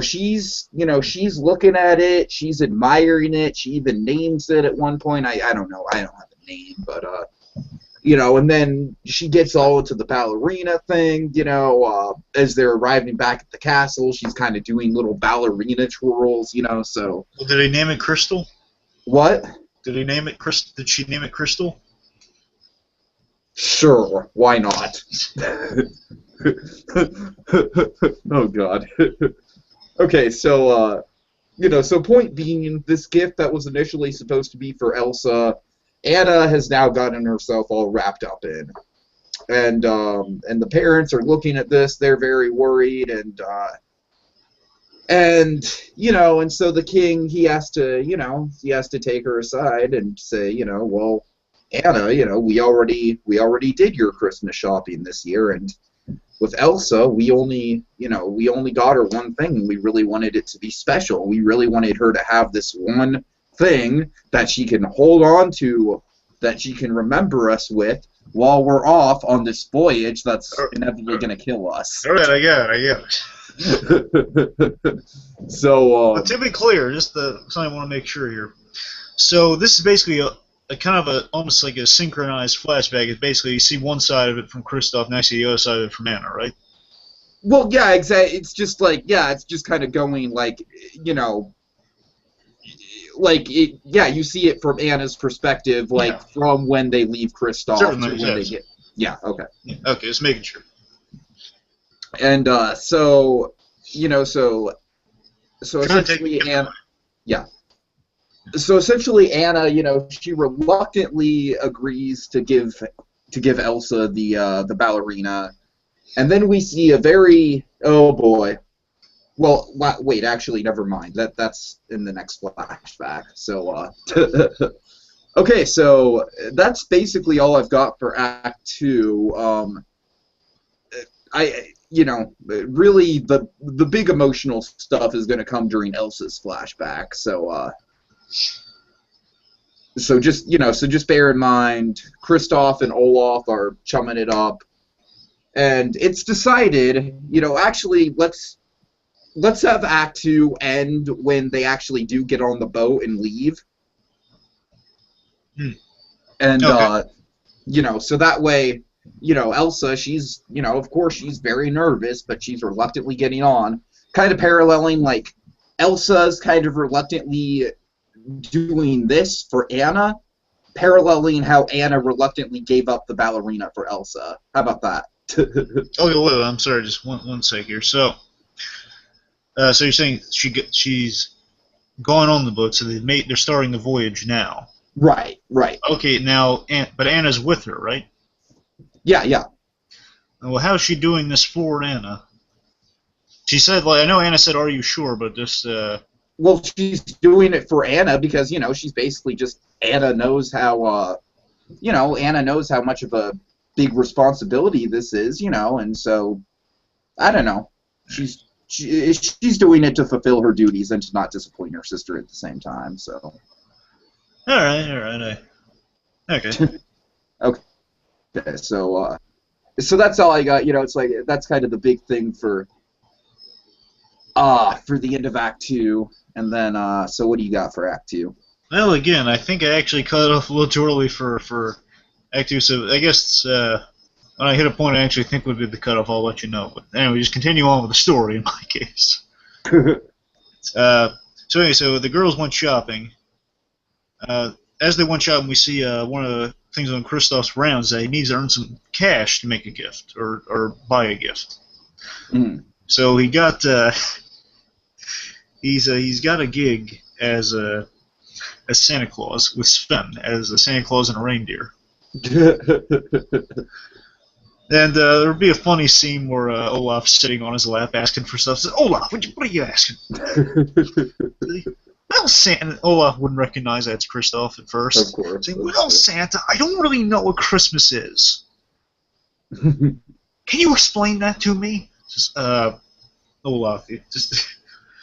she's looking at it, she's admiring it, she even names it at one point. I don't know, I don't have a name, but and then she gets all into the ballerina thing, as they're arriving back at the castle, she's kind of doing little ballerina twirls, so. Well, did they name it Crystal? What? Did he name it Crystal? Did she name it Crystal? Sure, why not? Oh, God. Okay, so, so point being, this gift that was initially supposed to be for Elsa, Anna has now gotten herself all wrapped up in, and the parents are looking at this. They're very worried, and so the king, he has to take her aside and say, well, Anna, we already did your Christmas shopping this year, and with Elsa, we only got her one thing, and we really wanted it to be special. We really wanted her to have this one thing that she can hold on to, that she can remember us with while we're off on this voyage that's inevitably going to kill us. All right, I get it. So, but to be clear, just something I want to make sure here. So this is basically kind of almost like a synchronized flashback. It's basically you see one side of it from Kristoff, and I see the other side of it from Anna, right? Well, yeah, exactly. It's just like, yeah, it's just kind of going like, you know, like it. Yeah, you see it from Anna's perspective, like Yeah. from when they leave Kristoff to Certainly, when they yes. get. Yeah. Okay. Yeah, okay, just making sure. And so, you know, so Trying to take essentially, it Anna. Yeah. So essentially, Anna, you know, she reluctantly agrees to give Elsa the ballerina, and then we see a very, oh boy. Well, wait, actually, never mind. That's in the next flashback. So, okay, so that's basically all I've got for Act Two. You know, really the big emotional stuff is going to come during Elsa's flashback. So just, you know, so just bear in mind, Kristoff and Olaf are chumming it up, and it's decided, you know, actually let's have Act Two end when they actually do get on the boat and leave, Hmm. and Okay. you know, so that way, you know, Elsa, she's, you know, of course she's very nervous, but she's reluctantly getting on, kind of paralleling like Elsa's kind of reluctantly doing this for Anna, paralleling how Anna reluctantly gave up the ballerina for Elsa. How about that? Okay, wait, I'm sorry, just one sec here. So you're saying she's gone on the boat, so they're starting the voyage now. Right, right. Okay, now, but Anna's with her, right? Yeah, yeah. Well, how's she doing this for Anna? She said, like, I know Anna said, "Are you sure?" But just, Well, she's doing it for Anna because, you know, she's basically just, Anna knows how, you know, Anna knows how much of a big responsibility this is, you know, and so, I don't know. She's doing it to fulfill her duties and to not disappoint her sister at the same time, so. all right, okay. Okay, so that's all I got. You know, it's like that's kind of the big thing for the end of Act Two, and then so what do you got for Act Two? Well, again, I think I actually cut it off a little too early for Act 2, so I guess when I hit a point I actually think would be the cutoff, I'll let you know. But anyway, just continue on with the story in my case. So anyway, so the girls went shopping. As they went shopping, we see one of the things on Kristoff's rounds that he needs to earn some cash to make a gift or buy a gift. Mm. So he got he's got a gig as Santa Claus with Sven as a Santa Claus and a reindeer. And there would be a funny scene where Olaf's sitting on his lap asking for stuff. Says, Olaf, what are you asking? Well, Santa. Olaf wouldn't recognize that's Kristoff at first. Of course. Saying, well, Santa, I don't really know what Christmas is. Can you explain that to me? Just, Olaf, oh,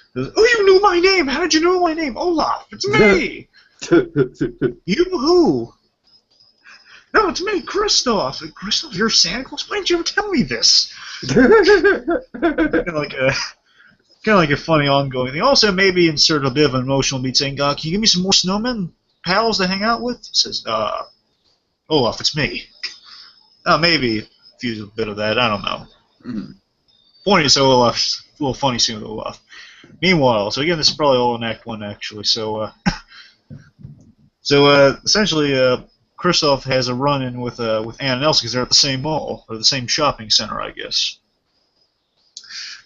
you knew my name. How did you know my name? Olaf, it's me. You who? No, it's me, Kristoff. Kristoff, you're Santa Claus? Why didn't you ever tell me this? kind of like a funny ongoing thing. Also, maybe insert a bit of an emotional beat saying, can you give me some more snowmen pals to hang out with? He says, Olaf, it's me. Maybe fuse a bit of that. I don't know. Mm. Point is, Olaf's a little funny scene with Olaf. Meanwhile, so again, this is probably all in Act 1, actually. So essentially, Kristoff has a run-in with Anna and Elsa because they're at the same mall, or the same shopping center, I guess.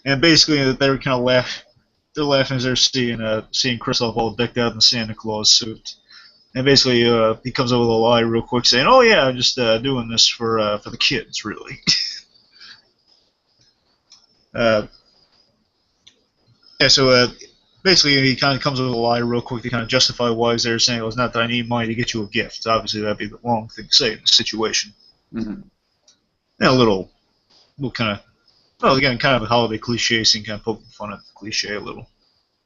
And basically, they're kind of they're laughing as they're seeing Kristoff all decked out in the Santa Claus suit. And basically, he comes up with a lie real quick, saying, "Oh yeah, I'm just doing this for the kids, really." Yeah, so basically, he kind of comes up with a lie real quick to kind of justify why he's there, saying, "Well, it's not that I need money to get you a gift." Obviously, that'd be the wrong thing to say in this situation. Mm-hmm. And a little kind of, well, again, kind of a holiday cliche scene, kind of poking fun at the cliche a little.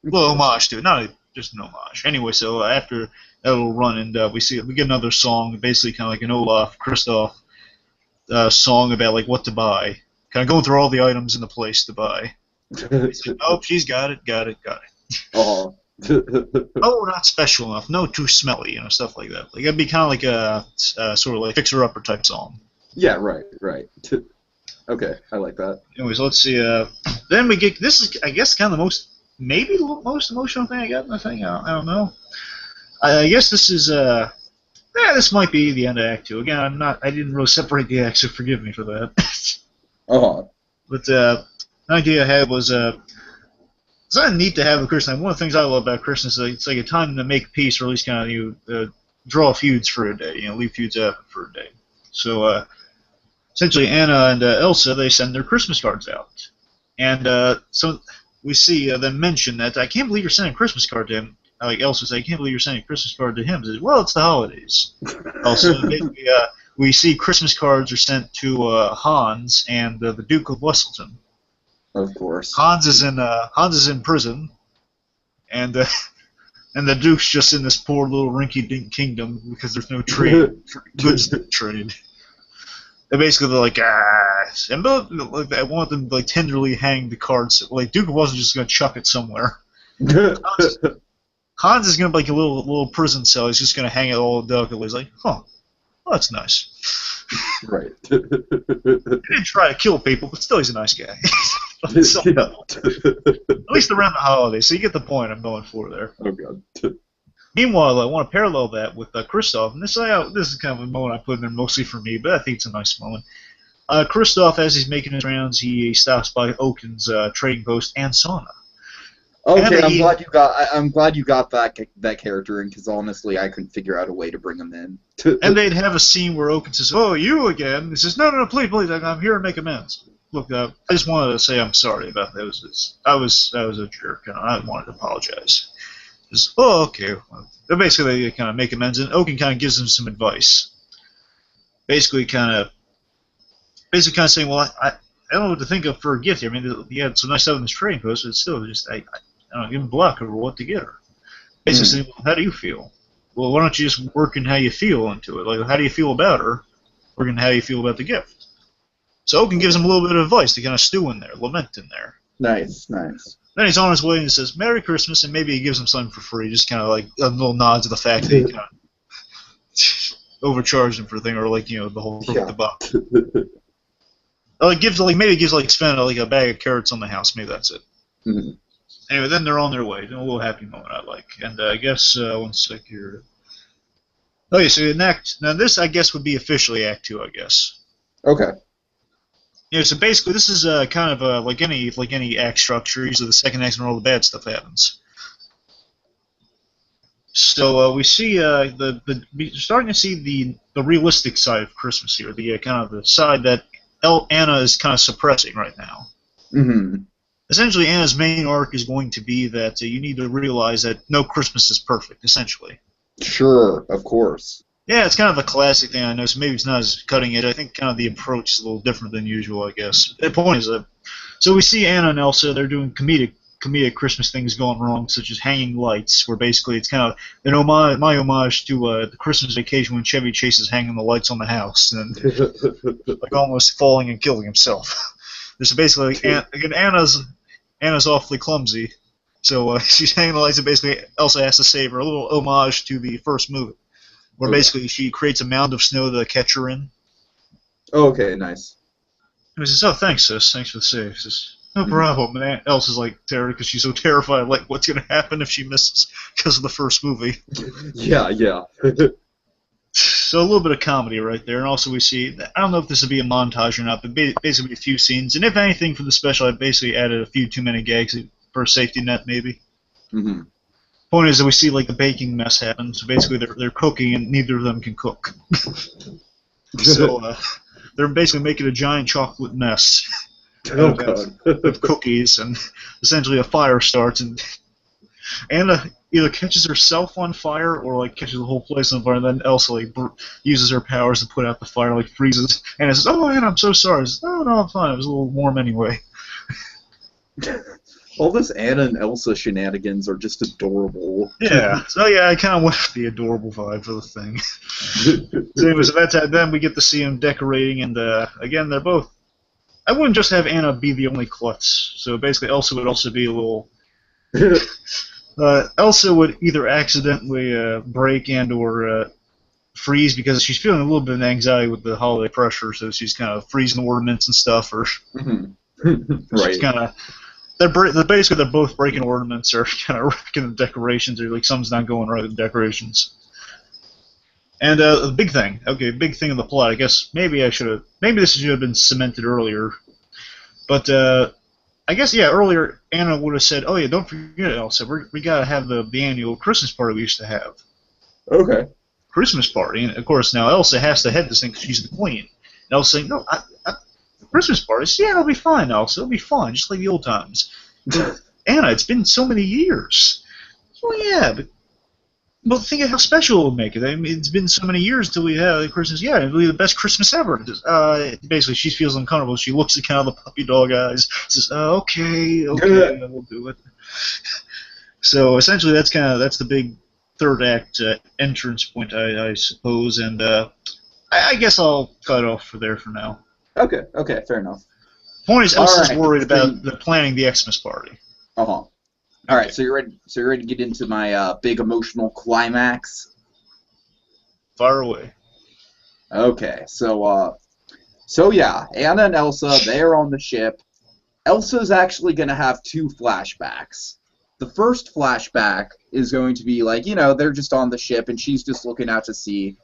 Well, homage to it, not just an homage. Anyway, so after that little run, and we get another song, basically kind of like an Olaf Kristoff song about like what to buy, kind of going through all the items in the place to buy. Oh, she's got it. Oh, Oh, not special enough. No, too smelly, stuff like that. Like it'd be kind of like a sort of like fixer-upper type song. Yeah, right, right. Okay, I like that. Anyways, let's see. Then we get this is I guess kind of the maybe the most emotional thing I got in the thing. I don't know. I guess this is this might be the end of Act Two. Again, I didn't really separate the acts, so forgive me for that. Uh-huh. But the idea I had was it's kind of neat to have a Christmas time. One of the things I love about Christmas is it's like a time to make peace, or at least kind of draw feuds for a day. Leave feuds happen for a day. So essentially, Anna and Elsa they send their Christmas cards out, and so we see them mention that I can't believe you're sending a Christmas card to him. Like Elsa says, I can't believe you're sending a Christmas card to him. Says, well, it's the holidays. Also, we see Christmas cards are sent to Hans and the Duke of Wesselton. Of course. Hans is in prison, and the Duke's just in this poor little rinky-dink kingdom because there's no trade goods to trade. And basically they're like, and I want them to like tenderly hang the cards. Like Duke wasn't just gonna chuck it somewhere. Hans is gonna be like a little prison cell. He's just gonna hang it all delicately. He's like, well, that's nice. Right. He didn't try to kill people, but still he's a nice guy. At least around the holidays, so you get the point I'm going for there. Oh god. Meanwhile, I want to parallel that with Kristoff, and this is kind of a moment I put in there mostly for me, but I think it's a nice moment. Kristoff, as he's making his rounds, he stops by Oaken's trading post and sauna. Okay, I'm glad you got that character in, because honestly, I couldn't figure out a way to bring him in. And they'd have a scene where Oaken says, "Oh, you again?" He says, "No, please, I'm here to make amends." Look, I just wanted to say I'm sorry about that. I was a jerk, and I wanted to apologize. Just, oh, okay. Well, basically, they kind of make amends, and Oaken kind of gives them some advice. Basically, kind of saying, well, I don't know what to think of for a gift here. I mean, he had some nice stuff in this trading post, but it's still just, I don't give him block over what to get her. Basically saying, well, how do you feel? Well, why don't you just work in how you feel into it? Like, how do you feel about her? Work in how you feel about the gift. So Oaken gives him a little bit of advice to kind of stew in there, lament in there. Nice. Then he's on his way and he says, "Merry Christmas," and maybe he gives him something for free, just kind of like a little nod to the fact that he kind of overcharged him for the thing, or like, the whole the buck. Maybe gives Sven like a bag of carrots on the house. Maybe that's it. Mm-hmm. Anyway, then they're on their way. A little happy moment I like. And I guess one sec here. Okay, so now this I guess would be officially Act 2, I guess. Okay. So basically, this is kind of like any act structure. Usually, the second act is when all the bad stuff happens. So we see we're starting to see the realistic side of Christmas here. The kind of the side that Anna is kind of suppressing right now. Mm-hmm. Essentially, Anna's main arc is going to be that you need to realize that no Christmas is perfect. Essentially. Sure, of course. Yeah, it's kind of a classic thing I know, so maybe it's not as cutting edge. I think kind of the approach is a little different than usual, I guess. The point is that, so we see Anna and Elsa, they're doing comedic Christmas things going wrong, such as hanging lights, where basically it's kind of my homage to the Christmas Vacation when Chevy Chase is hanging the lights on the house and like almost falling and killing himself. This is basically, again, Anna's awfully clumsy, so she's hanging the lights and basically Elsa has to save her, a little homage to the first movie. Where basically she creates a mound of snow to catch her in. Okay, nice. And he says, "Oh, thanks, sis. Thanks for the save." He says, "No problem." And Aunt Elsa's like terrified because she's so terrified, like what's going to happen if she misses because of the first movie. Yeah. So a little bit of comedy right there. And also we see, I don't know if this would be a montage or not, but basically a few scenes. And if anything for the special, I basically added a few too many gags for a safety net, maybe. Mm-hmm. Point is that we see like the baking mess happen. So basically they're cooking and neither of them can cook. So they're basically making a giant chocolate mess of cookies, and essentially a fire starts, and Anna either catches herself on fire or like catches the whole place on fire, and then Elsa like uses her powers to put out the fire, like freezes. Anna says, "Oh, Anna, I'm so sorry." Says, "No, I'm fine. It was a little warm anyway." All this Anna and Elsa shenanigans are just adorable. Yeah, so yeah, I kind of went for the adorable vibe for the thing. So anyways, then we get to see them decorating, and again, they're both. I wouldn't just have Anna be the only klutz. So basically, Elsa would also be a little Elsa would either accidentally break and or freeze because she's feeling a little bit of anxiety with the holiday pressure, so she's kind of freezing the ornaments and stuff, or Right. she's kind of basically they're both breaking ornaments or kind of wrecking the decorations, or like something's not going right with the decorations. And the big thing, big thing in the plot. I guess maybe this should have been cemented earlier, but I guess earlier Anna would have said, "Oh yeah, don't forget, Elsa, we gotta have the annual Christmas party we used to have." Okay. Christmas party, and of course now Elsa has to head this thing because she's the queen. And Elsa's saying, "No, Christmas parties, yeah, it'll be fine, Elsa. It'll be fun, just like the old times." Anna, it's been so many years. Well, yeah, but think of how special it'll make it. I mean, it's been so many years till we have Christmas. Yeah, it'll be the best Christmas ever. Basically, she feels uncomfortable. She looks at kind of the puppy dog eyes. Says, "Okay, we'll do it." So essentially, that's the big third act entrance point, I suppose. And I guess I'll cut it off there for now. Okay, fair enough. Point is, Elsa's worried about planning the Xmas party. All right, so you're ready. So you're ready to get into my big emotional climax. Fire away. Okay, so yeah, Anna and Elsa, they're on the ship. Elsa's actually going to have two flashbacks. The first flashback is going to be like, they're just on the ship and she's just looking out to sea.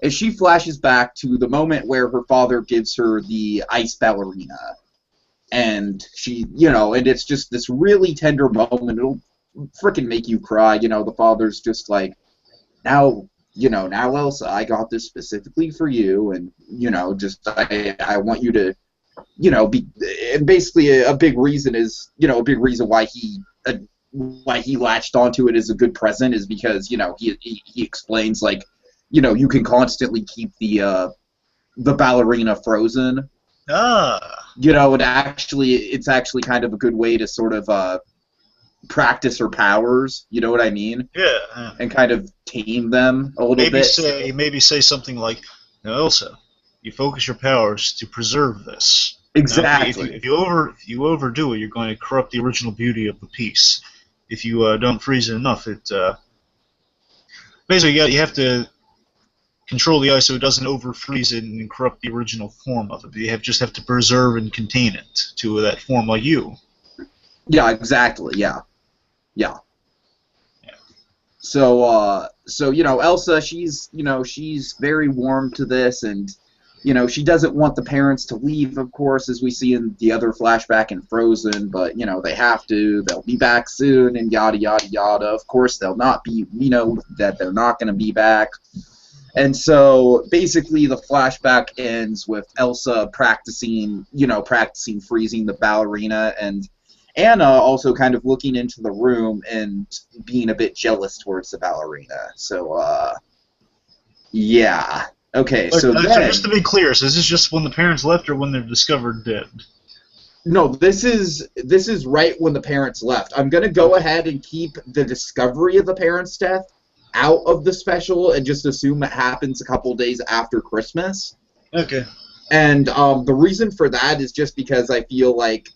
And she flashes back to the moment where her father gives her the ice ballerina. And she, and it's just this really tender moment. It'll freaking make you cry. The father's just like, now Elsa, I got this specifically for you, and I want you to, be. And basically, a big reason why he latched onto it as a good present is because he explains like, you can constantly keep the ballerina frozen. And it's actually kind of a good way to sort of practice her powers. You know what I mean? Yeah. And kind of tame them a little bit. Maybe say something like, "Now, Elsa, you focus your powers to preserve this. Exactly. Now, if you overdo it, you're going to corrupt the original beauty of the piece. If you don't freeze it enough, it basically you have to control the ice so it doesn't over-freeze it and corrupt the original form of it. You just have to preserve and contain it to that form like you." Yeah, exactly, yeah. So, Elsa, she's very warm to this, and, she doesn't want the parents to leave, of course, as we see in the other flashback in Frozen, but, they have to, they'll be back soon, and yada, yada, yada. Of course, they'll not be, that they're not going to be back. And so basically the flashback ends with Elsa practicing freezing the ballerina, and Anna also kind of looking into the room and being a bit jealous towards the ballerina. So, yeah. Okay, so just to be clear, so this is just when the parents left or when they're discovered dead? No, this is right when the parents left. I'm going to go ahead and keep the discovery of the parents' death out of the special and just assume it happens a couple days after Christmas. Okay. And the reason for that is just because I feel like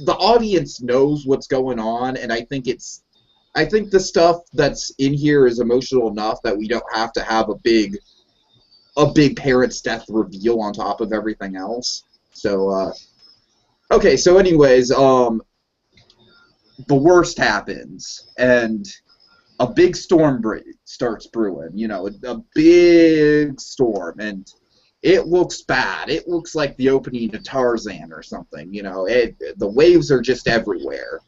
the audience knows what's going on, and I think the stuff that's in here is emotional enough that we don't have to have a big parent's death reveal on top of everything else. So okay, so anyways, the worst happens, and a big storm starts brewing, a big storm, and it looks bad. It looks like the opening to Tarzan or something, the waves are just everywhere.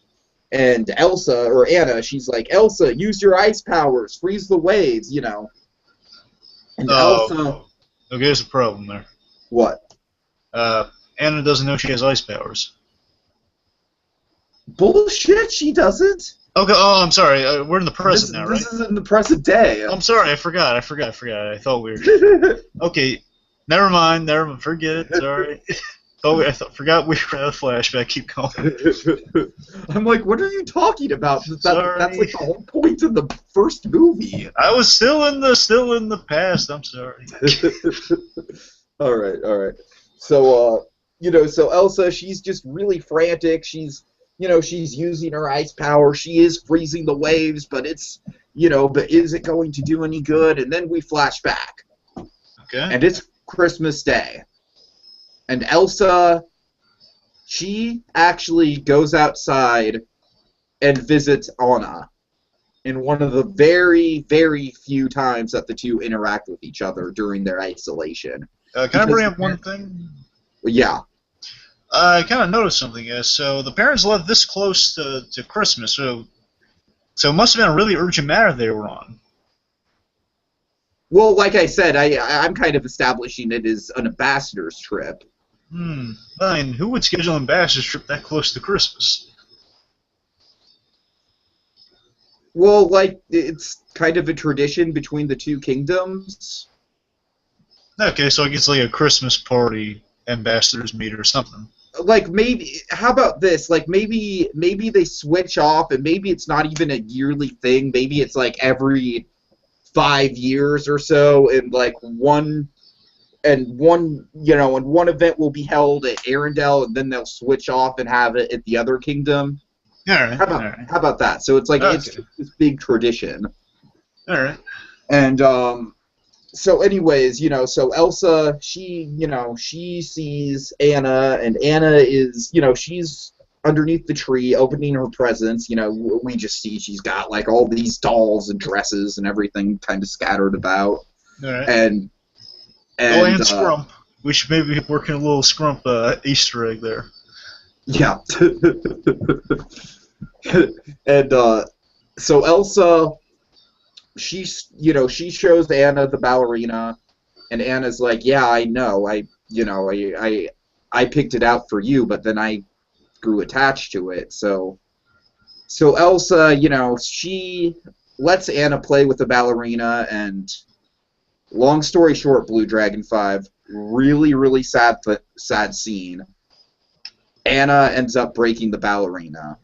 And Elsa, or Anna, she's like, "Elsa, use your ice powers, freeze the waves, And Elsa... Okay, there's a problem there. What? Anna doesn't know she has ice powers. Bullshit, she doesn't. Okay. Oh, I'm sorry. We're in the present now, right? This is in the present day. I'm sorry. I forgot. I thought we were. Okay. Never mind. Forget it. Sorry. Forgot we were in a flashback. Keep going. I'm like, what are you talking about? That's like the whole point of the first movie. I was still in the past. I'm sorry. All right. So so Elsa, she's just really frantic. She's she's using her ice power. She is freezing the waves, but but is it going to do any good? And then we flash back. Okay. And it's Christmas Day. And Elsa, she actually goes outside and visits Anna in one of the very, very few times that the two interact with each other during their isolation. Can I bring up one thing? Yeah. I kind of noticed something. So the parents lived this close to Christmas, so it must have been a really urgent matter they were on. Well, like I said, I'm kind of establishing it as an ambassador's trip. I mean, who would schedule an ambassador's trip that close to Christmas? Well, like, it's kind of a tradition between the two kingdoms. Okay, so I guess like a Christmas party ambassadors meet or something. Like, maybe, how about this? Like, maybe they switch off, and maybe it's not even a yearly thing. Maybe it's like every 5 years or so, and like one event will be held at Arendelle, and then they'll switch off and have it at the other kingdom. All right. How about that? So it's like it's just this big tradition. All right. And so anyways, so Elsa, she sees Anna, and Anna is, she's underneath the tree opening her presents. We just see she's got like all these dolls and dresses and everything kind of scattered about. All right. And Scrump. We should maybe be working a little Scrump Easter egg there. Yeah. And so Elsa, she shows Anna the ballerina, and Anna's like, yeah, I know, I picked it out for you, but then I grew attached to it. So Elsa, she lets Anna play with the ballerina, and long story short, BlueDragonFive, really, really sad scene. Anna ends up breaking the ballerina.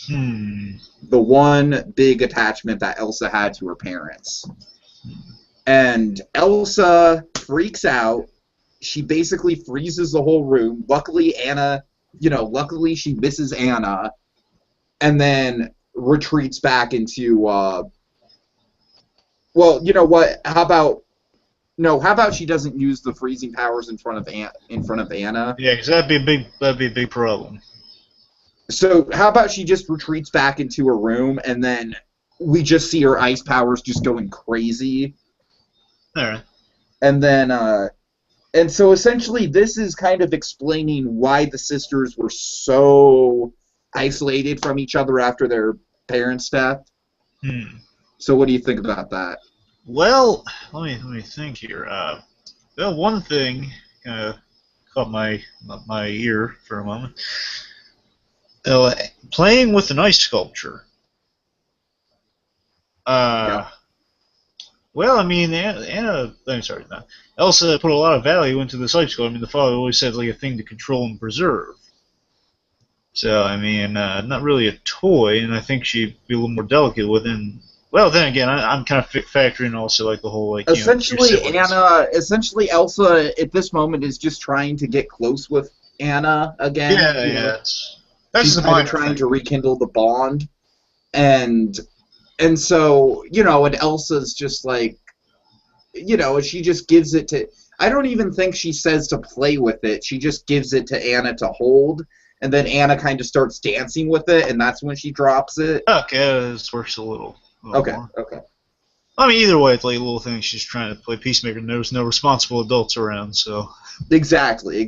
The one big attachment that Elsa had to her parents. And Elsa freaks out. She basically freezes the whole room. Luckily, luckily she misses Anna, and then retreats back into, well, you know what? How about she doesn't use the freezing powers in front of Anna? Yeah, because that'd be a big problem. So how about she just retreats back into her room, and then we just see her ice powers just going crazy. All right. And then, and so essentially this is kind of explaining why the sisters were so isolated from each other after their parents' death. So what do you think about that? Well, let me think here. Well, one thing caught my ear for a moment. Playing with an ice sculpture. Yeah. Well, I mean, Elsa put a lot of value into this ice sculpture. I mean, the father always said like a thing to control and preserve. So, I mean, not really a toy, and I think she'd be a little more delicate with it. Well, then again, I'm kind of factoring also like the whole like. Essentially, Elsa at this moment is just trying to get close with Anna again. Yeah. She's kind of trying to rekindle the bond, and so and Elsa's just like, she just gives it to. I don't even think she says to play with it. She just gives it to Anna to hold, and then Anna kind of starts dancing with it, and that's when she drops it. Okay, this works a little okay. more. Okay. I mean, either way, it's like a little thing. She's trying to play peacemaker, and there's no responsible adults around, so. Exactly,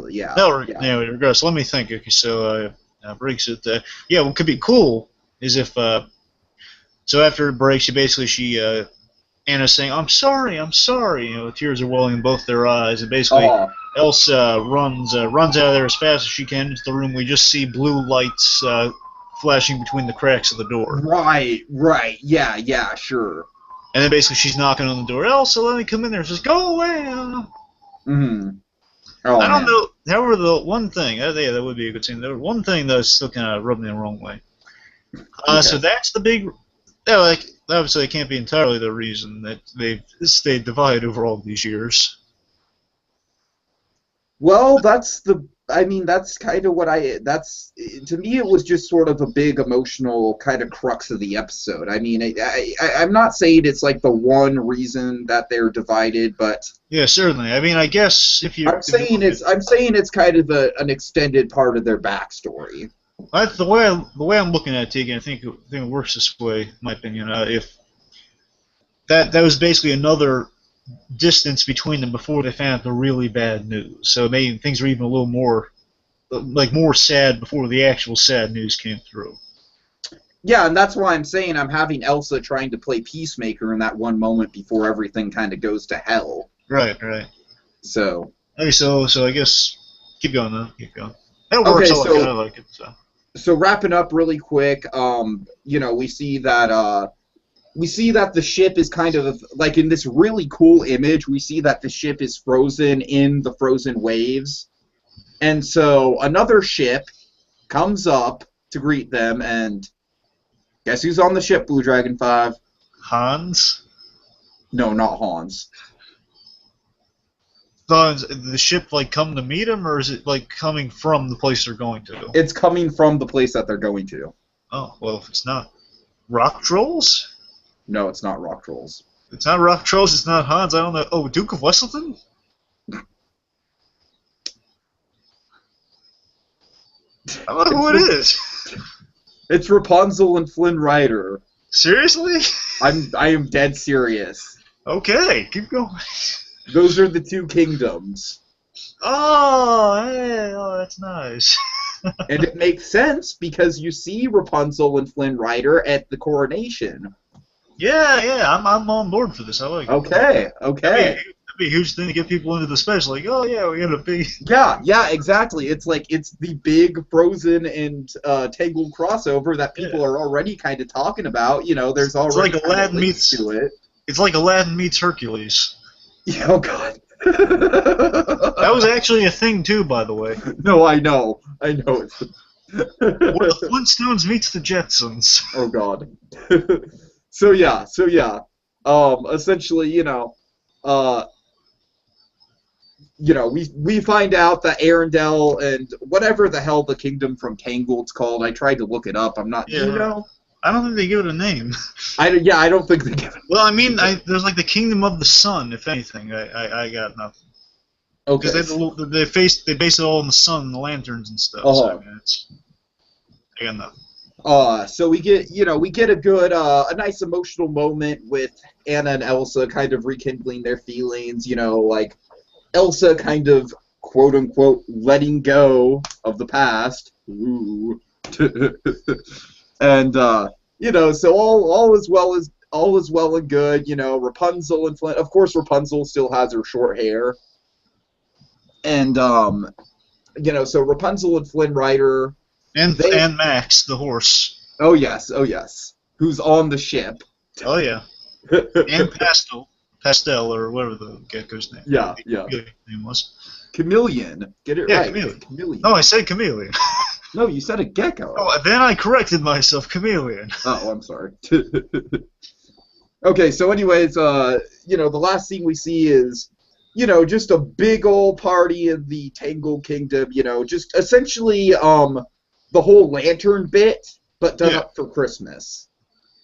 yeah. Regardless, let me think. Okay, so. Breaks it. What could be cool is if so after it breaks, Anna's saying, I'm sorry, tears are welling in both their eyes, and basically Elsa runs out of there as fast as she can into the room. We just see blue lights flashing between the cracks of the door. Right, yeah, sure. And then basically she's knocking on the door. Elsa, let me come in there. She says, go away. I don't know. However, the one thing, that would be a good scene. There was one thing that was still kind of rubbed me the wrong way. So that's the big. Obviously, it can't be entirely the reason that they've stayed divided over all these years. Well, that's the I mean, that's kind of what to me, it was just sort of a big emotional kind of crux of the episode. I mean, I'm not saying it's like the one reason that they're divided, but yeah, certainly. I mean, I guess if you I'm saying it's kind of an extended part of their backstory. the way I'm looking at it, Tiki, I think it works this way, in my opinion. If that was basically another distance between them before they found out the really bad news. So maybe things were even a little more, like, more sad before the actual sad news came through. Yeah, and that's why I'm saying I'm having Elsa trying to play peacemaker in that one moment before everything kind of goes to hell. Right. So. Okay, so I guess keep going then. Keep going. That works. Okay, I like it. So wrapping up really quick, we see that the ship is kind of like in this really cool image. We see that the ship is frozen in the frozen waves, and so another ship comes up to greet them, and guess who's on the ship? BlueDragonFive. Hans? No, not Hans. Does the ship like come to meet him, or is it like coming from the place they're going to? It's coming from the place that they're going to. Oh well, if it's not rock trolls. No, it's not rock trolls. It's not rock trolls. It's not Hans. I don't know. Oh, Duke of Wesselton. I don't know who it is. It's Rapunzel and Flynn Rider. Seriously? I am dead serious. Okay, keep going. Those are the two kingdoms. Oh, hey, that's nice. And it makes sense because you see Rapunzel and Flynn Rider at the coronation. Yeah, I'm on board for this. I like it. Okay. That'd be a huge thing to get people into the special. Like, oh yeah, we're gonna be. Yeah, exactly. It's the big Frozen and Tangled crossover that people are already kind of talking about. You know, there's already it's like Aladdin meets to it. It's like Aladdin meets Hercules. Yeah, oh God. That was actually a thing too, by the way. No, I know. Where the Flintstones meets the Jetsons. Oh God. So yeah. Essentially, we find out that Arendelle and whatever the hell the kingdom from Tangled's called. I tried to look it up. I'm not. Yeah. I don't think they give it a name. I don't think they give it. Well, I mean, there's like the Kingdom of the Sun. If anything, I got nothing. Okay. Because they base it all on the sun and the lanterns and stuff. Uh-huh. So, I mean, I got nothing. So we get a good, a nice emotional moment with Anna and Elsa kind of rekindling their feelings. Like Elsa kind of quote unquote letting go of the past. Ooh. And so all is well and good. Rapunzel and Flynn. Of course, Rapunzel still has her short hair. And so Rapunzel and Flynn Rider. And Max, the horse. Oh yes. Who's on the ship? Oh yeah. And Pastel, or whatever the gecko's name. Yeah. Name was. Chameleon. Get it right. Chameleon. No, I said chameleon. No, you said a gecko. Oh, then I corrected myself. Chameleon. Oh, I'm sorry. Okay, so anyways, the last scene we see is, just a big old party in the Tangled Kingdom. Just essentially the whole lantern bit, but done up for Christmas.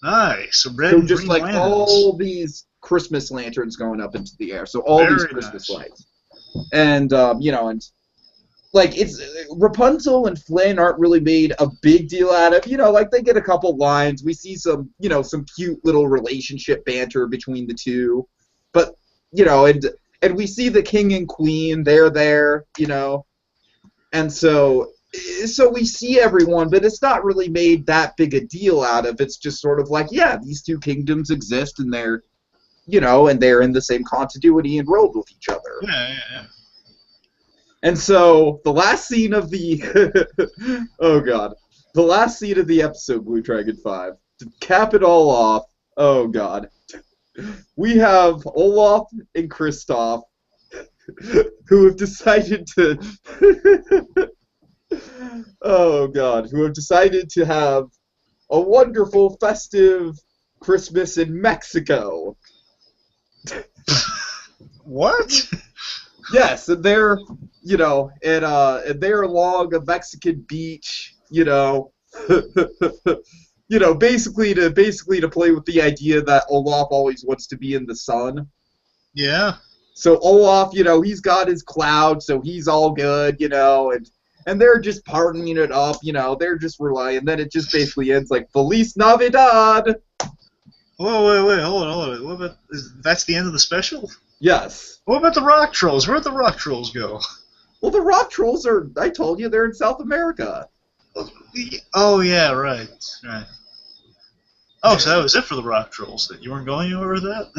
Nice. So just like lanterns. All these Christmas lanterns going up into the air. So all these Christmas lights. And it's Rapunzel and Flynn aren't really made a big deal out of. Like they get a couple lines. We see some cute little relationship banter between the two. But, and we see the king and queen, they're there, And so we see everyone, but it's not really made that big a deal out of. It's just sort of like, yeah, these two kingdoms exist and they're, and they're in the same continuity and world with each other. Yeah. And so the last scene of the the last scene of the episode, BlueDragonFive, to cap it all off, oh God, we have Olaf and Kristoff who have decided to who have decided to have a wonderful festive Christmas in Mexico. What? Yes, and they're, and they're along a Mexican beach, basically to play with the idea that Olaf always wants to be in the sun. Yeah. So Olaf, he's got his cloud, so he's all good, and they're just partying it up, they're just relying. Then it just basically ends like Feliz Navidad. Whoa, wait, hold on. What about that's the end of the special? Yes. What about the rock trolls? Where'd the rock trolls go? Well, the rock trolls I told you, they're in South America. Oh yeah, right. Oh, so that was it for the rock trolls. That you weren't going anywhere with that?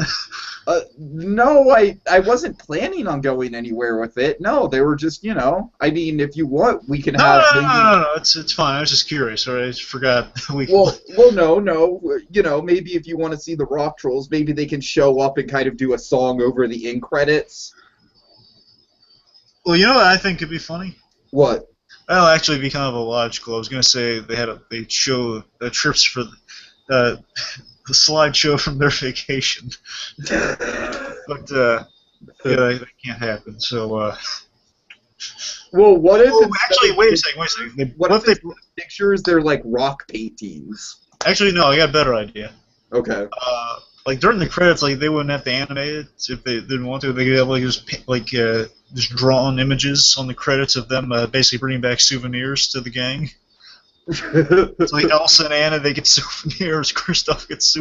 No, I wasn't planning on going anywhere with it. No, they were just, I mean, if you want, we can have. No. It's fine. I was just curious. Right? I just forgot. Well, no. Maybe if you want to see the rock trolls, maybe they can show up and kind of do a song over the end credits. Well, you know what I think could be funny? What? That'll actually be kind of illogical. I was gonna say they'd show trips for the slideshow from their vacation, but that can't happen. So. Well, what if? Actually, wait a second. What if they pictures? They're like rock paintings. Actually, no. I got a better idea. Okay. Like during the credits, like they wouldn't have to animate it if they didn't want to. They could have just drawn images on the credits of them basically bringing back souvenirs to the gang. It's like Elsa and Anna, they get souvenirs. Kristoff gets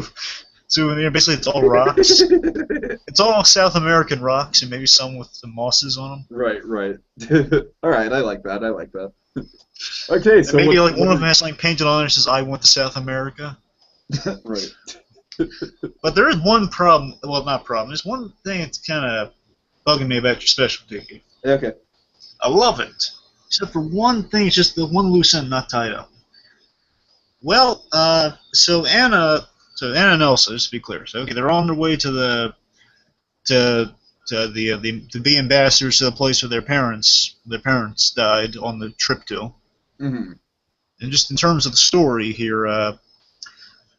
souvenir. Basically, it's all rocks. It's all South American rocks and maybe some with the mosses on them. Right. All right, I like that. Okay, so and maybe one of them has something painted on it that says "I went to South America." Right. But there is one problem. Well, not problem. There's one thing that's kind of bugging me about your special, Tiki. Okay. I love it, except for one thing. It's just the one loose end not tied up. Well, so Anna and Elsa, just to be clear, so okay, they're on their way to be ambassadors to the place where their parents died on the trip to. Mm-hmm. And just in terms of the story here,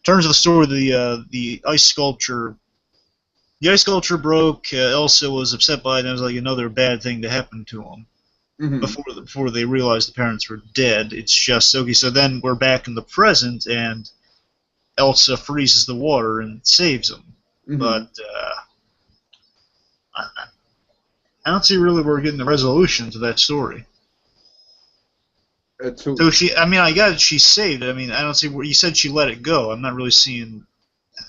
the ice sculpture. The ice sculpture broke. Elsa was upset by it, and it was like another bad thing to happen to them. Mm-hmm. Before they realized the parents were dead. It's just okay. So then we're back in the present, and Elsa freezes the water and saves them. Mm-hmm. But I don't see really where we're getting the resolution to that story. So I got it. She's saved. I mean, I don't see where you said she let it go. I'm not really seeing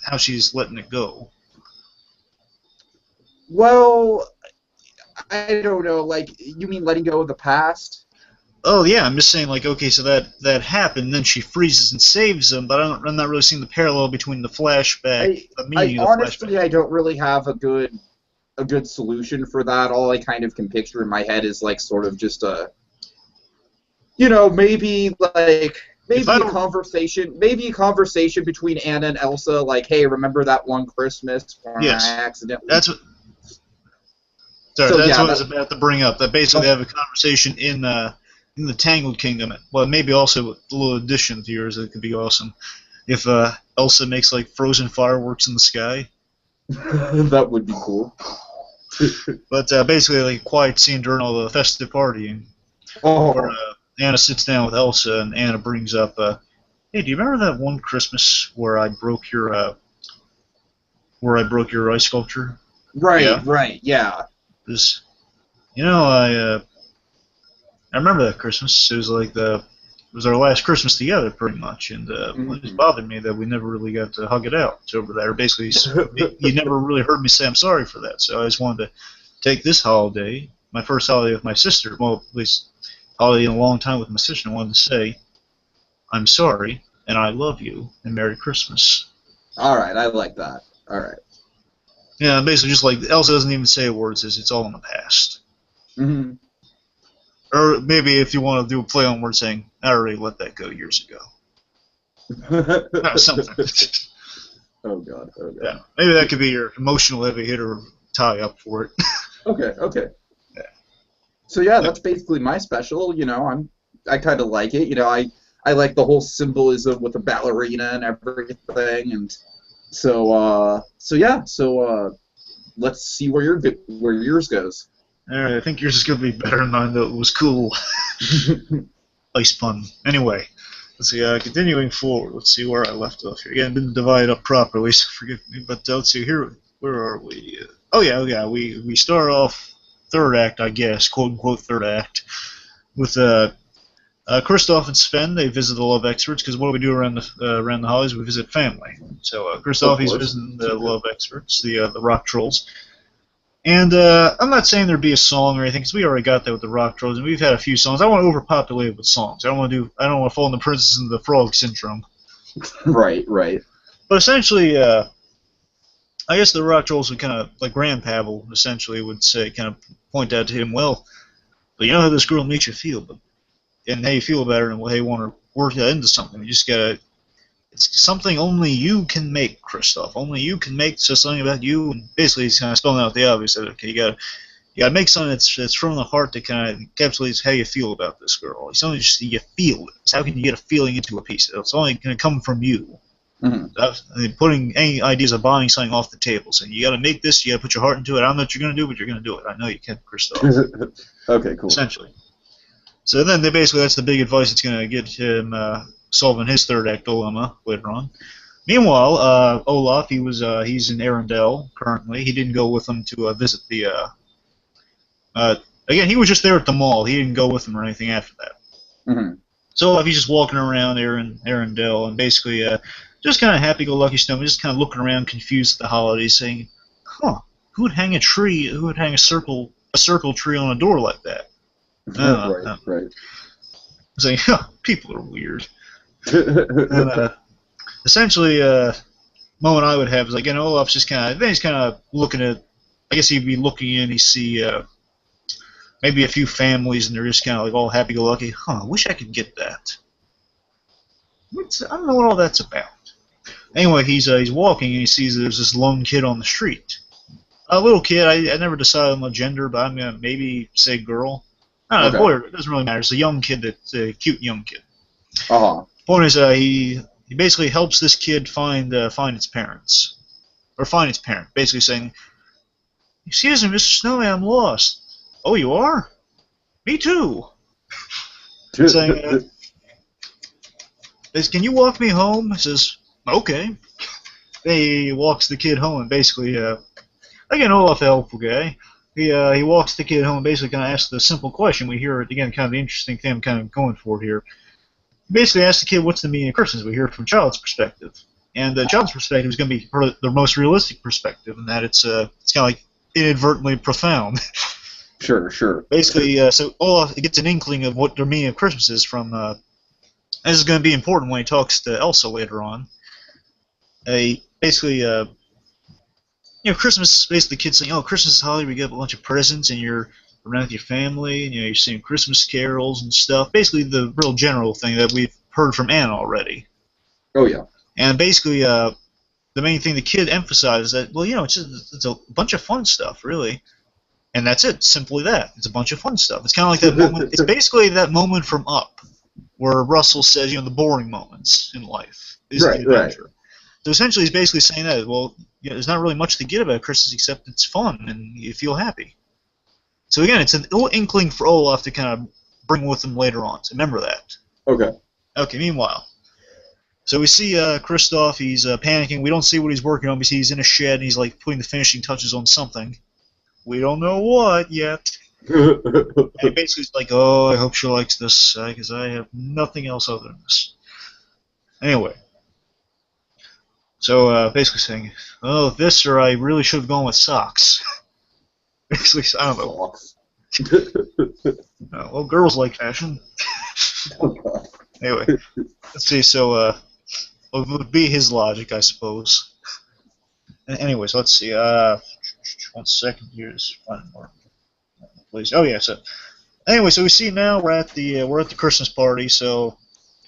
how she's letting it go. Well, I don't know. Like, you mean letting go of the past? Oh yeah, I'm just saying. Like, okay, so that happened. Then she freezes and saves them. But I'm not really seeing the parallel between the flashback. Honestly, I don't really have a good solution for that. All I kind of can picture in my head is like sort of just a. Maybe a conversation between Anna and Elsa, like, hey, remember that one Christmas when I accidentally... That's what I was about to bring up. That basically they have a conversation in the Tangled Kingdom. Well, maybe also a little addition to yours that could be awesome. If Elsa makes like frozen fireworks in the sky. That would be cool. But basically like a quiet scene during all the festive partying. Oh. Where, Anna sits down with Elsa, and Anna brings up, "Hey, do you remember that one Christmas where I broke your ice sculpture?" Right, yeah. I remember that Christmas. It was like it was our last Christmas together, pretty much, and it just bothered me that we never really got to hug it out over there. Basically, you never really heard me say I'm sorry for that. So I just wanted to take this holiday, my first holiday with my sister. Well, at least. Holiday in a long time with my sister, I wanted to say, I'm sorry, and I love you, and Merry Christmas. Alright, I like that. Alright. Yeah, basically just like, Elsa doesn't even say a word, says it's all in the past. Mm-hmm. Or maybe if you want to do a play on word saying, I already let that go years ago. Something. Oh god. Yeah, maybe that could be your emotional heavy hitter tie-up for it. Okay. So yeah, that's basically my special. I kind of like it. I like the whole symbolism with the ballerina and everything, and so let's see where yours goes. Alright, I think yours is going to be better than mine, though. It was cool. Ice pun. Anyway, let's see, continuing forward, let's see where I left off here. Again, didn't divide up properly, so forgive me, but let's see, here, where are we? We start off third act, I guess, quote-unquote third act, with Kristoff and Sven. They visit the love experts, because what do we do around the holidays? We visit family. So Kristoff, he's visiting the love experts, the rock trolls. And I'm not saying there'd be a song or anything, because we already got that with the rock trolls, and we've had a few songs. I want to overpopulate it with songs. I don't want to fall in the Princess and the Frog syndrome. Right. But essentially, I guess the rock trolls would kind of, like Grandpavel, essentially would say, kind of point out to him, well, but you know how this girl makes you feel, and how you feel about her, and how you want to work that into something. You just gotta. It's something only you can make, Kristoff. Only you can make something about you. And basically, he's kind of spelling out the obvious. That, okay, you gotta make something that's from the heart that kind of encapsulates how you feel about this girl. It's only just you feel it. So how can you get a feeling into a piece? It's only going to come from you. Putting any ideas of buying something off the table, saying you got to make this, you got to put your heart into it. I don't know what you're going to do, but you're going to do it. I know you can, Kristoff. Okay, cool. Essentially. So then that's the big advice that's going to get him solving his third act dilemma later on. Meanwhile, Olaf, he's in Arendelle currently. He didn't go with them to visit the. Again, he was just there at the mall. He didn't go with them or anything after that. So Olaf, he's just walking around there in Arendelle and basically just kind of happy-go-lucky snowman, just kind of looking around, confused at the holidays, saying, "Huh, who would hang a tree? Who would hang a circle tree on a door like that?" Right. Saying, people are weird. And essentially, moment I would have is like, Olaf's just he's kind of looking at. I guess he'd be looking in. He see maybe a few families, and they're just kind of like all happy-go-lucky. I wish I could get that. I don't know what all that's about. Anyway, he's walking and he sees there's this lone kid on the street. A little kid. I never decided on the gender, but I'm gonna maybe say girl. I don't know, boy, it doesn't really matter. It's a young kid. That's a cute young kid. Point is, he basically helps this kid find its parents, or find its parent. Basically saying, "Excuse me, Mr. Snowman, I'm lost." "Oh, you are? Me too." Saying, "Can you walk me home?" He says, "Okay." He walks the kid home, and basically, again, Olaf, the helpful guy. He walks the kid home and basically kind of asks the simple question. We hear it again, kind of the interesting thing I'm kind of going for here. He basically asks the kid, "What's the meaning of Christmas?" We hear it from child's perspective, and the child's perspective is going to be the most realistic perspective, in that it's kind of like inadvertently profound. Sure. Basically, so Olaf gets an inkling of what the meaning of Christmas is from. This is going to be important when he talks to Elsa later on. Basically. Christmas, basically the kids saying, "Oh, Christmas is holiday, we get a bunch of presents, and you're around with your family, and you're singing Christmas carols and stuff." Basically the real general thing that we've heard from Anna already. Oh, yeah. And basically the main thing the kid emphasizes that, well, it's a bunch of fun stuff, really. And that's it, simply that. It's a bunch of fun stuff. It's kind of like that moment, it's basically that moment from Up, where Russell says, the boring moments in life is the adventure. So essentially, he's basically saying that, well, there's not really much to get about Christmas except it's fun and you feel happy. So again, it's a little inkling for Olaf to kind of bring with him later on. So remember that. Okay, meanwhile. So we see Kristoff, he's panicking. We don't see what he's working on. We see he's in a shed and he's like putting the finishing touches on something. We don't know what yet. And he basically is like, "Oh, I hope she likes this, because I have nothing else other than this." Anyway. So basically saying, "Oh, this, or I really should have gone with socks." Basically, I don't know. Well, girls like fashion. Anyway, let's see. So, what would be his logic, I suppose? Anyways, let's see. 1 second here. Just find more. Please. Oh yeah. So, anyway, so we see now we're at the Christmas party. So.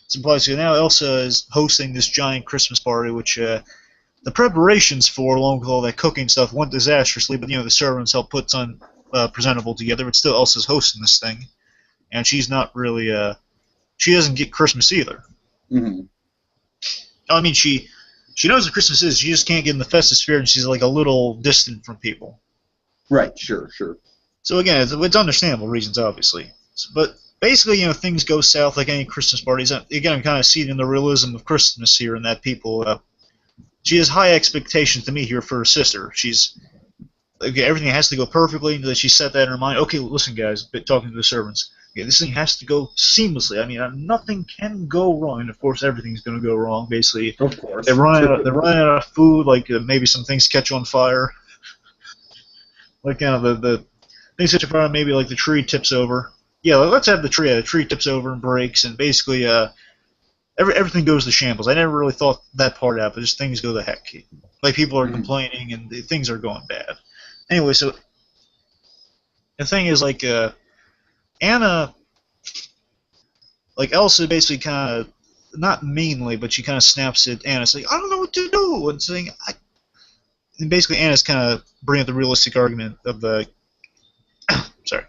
So now Elsa is hosting this giant Christmas party, which the preparations for, along with all that cooking stuff, went disastrously. But the servants helped put something presentable together. But still, Elsa's hosting this thing, and she's not really. She doesn't get Christmas either. I mean, she knows what Christmas is. She just can't get in the festive spirit, and she's like a little distant from people. Right. Sure. So again, it's understandable reasons, obviously. But basically, things go south like any Christmas parties. Again, I'm kind of seeing the realism of Christmas here, in that people. She has high expectations to me here for her sister. She's everything has to go perfectly. That she set that in her mind. Okay, listen, guys, talking to the servants. Okay, this thing has to go seamlessly. I mean, nothing can go wrong. And of course, everything's going to go wrong. Basically, of course, they're running out of food. Like maybe some things catch on fire. Like the things catch on fire. Maybe like the tree tips over. Yeah, let's have the tree. The tree tips over and breaks, and basically, everything goes to shambles. I never really thought that part out, but just things go to heck. Like people are complaining, and things are going bad. Anyway, so the thing is, like, Anna, like Elsa, basically kind of, not meanly, but she kind of snaps at Anna, saying, "I don't know what to do," and saying, and basically Anna's kind of bringing up the realistic argument of the, sorry,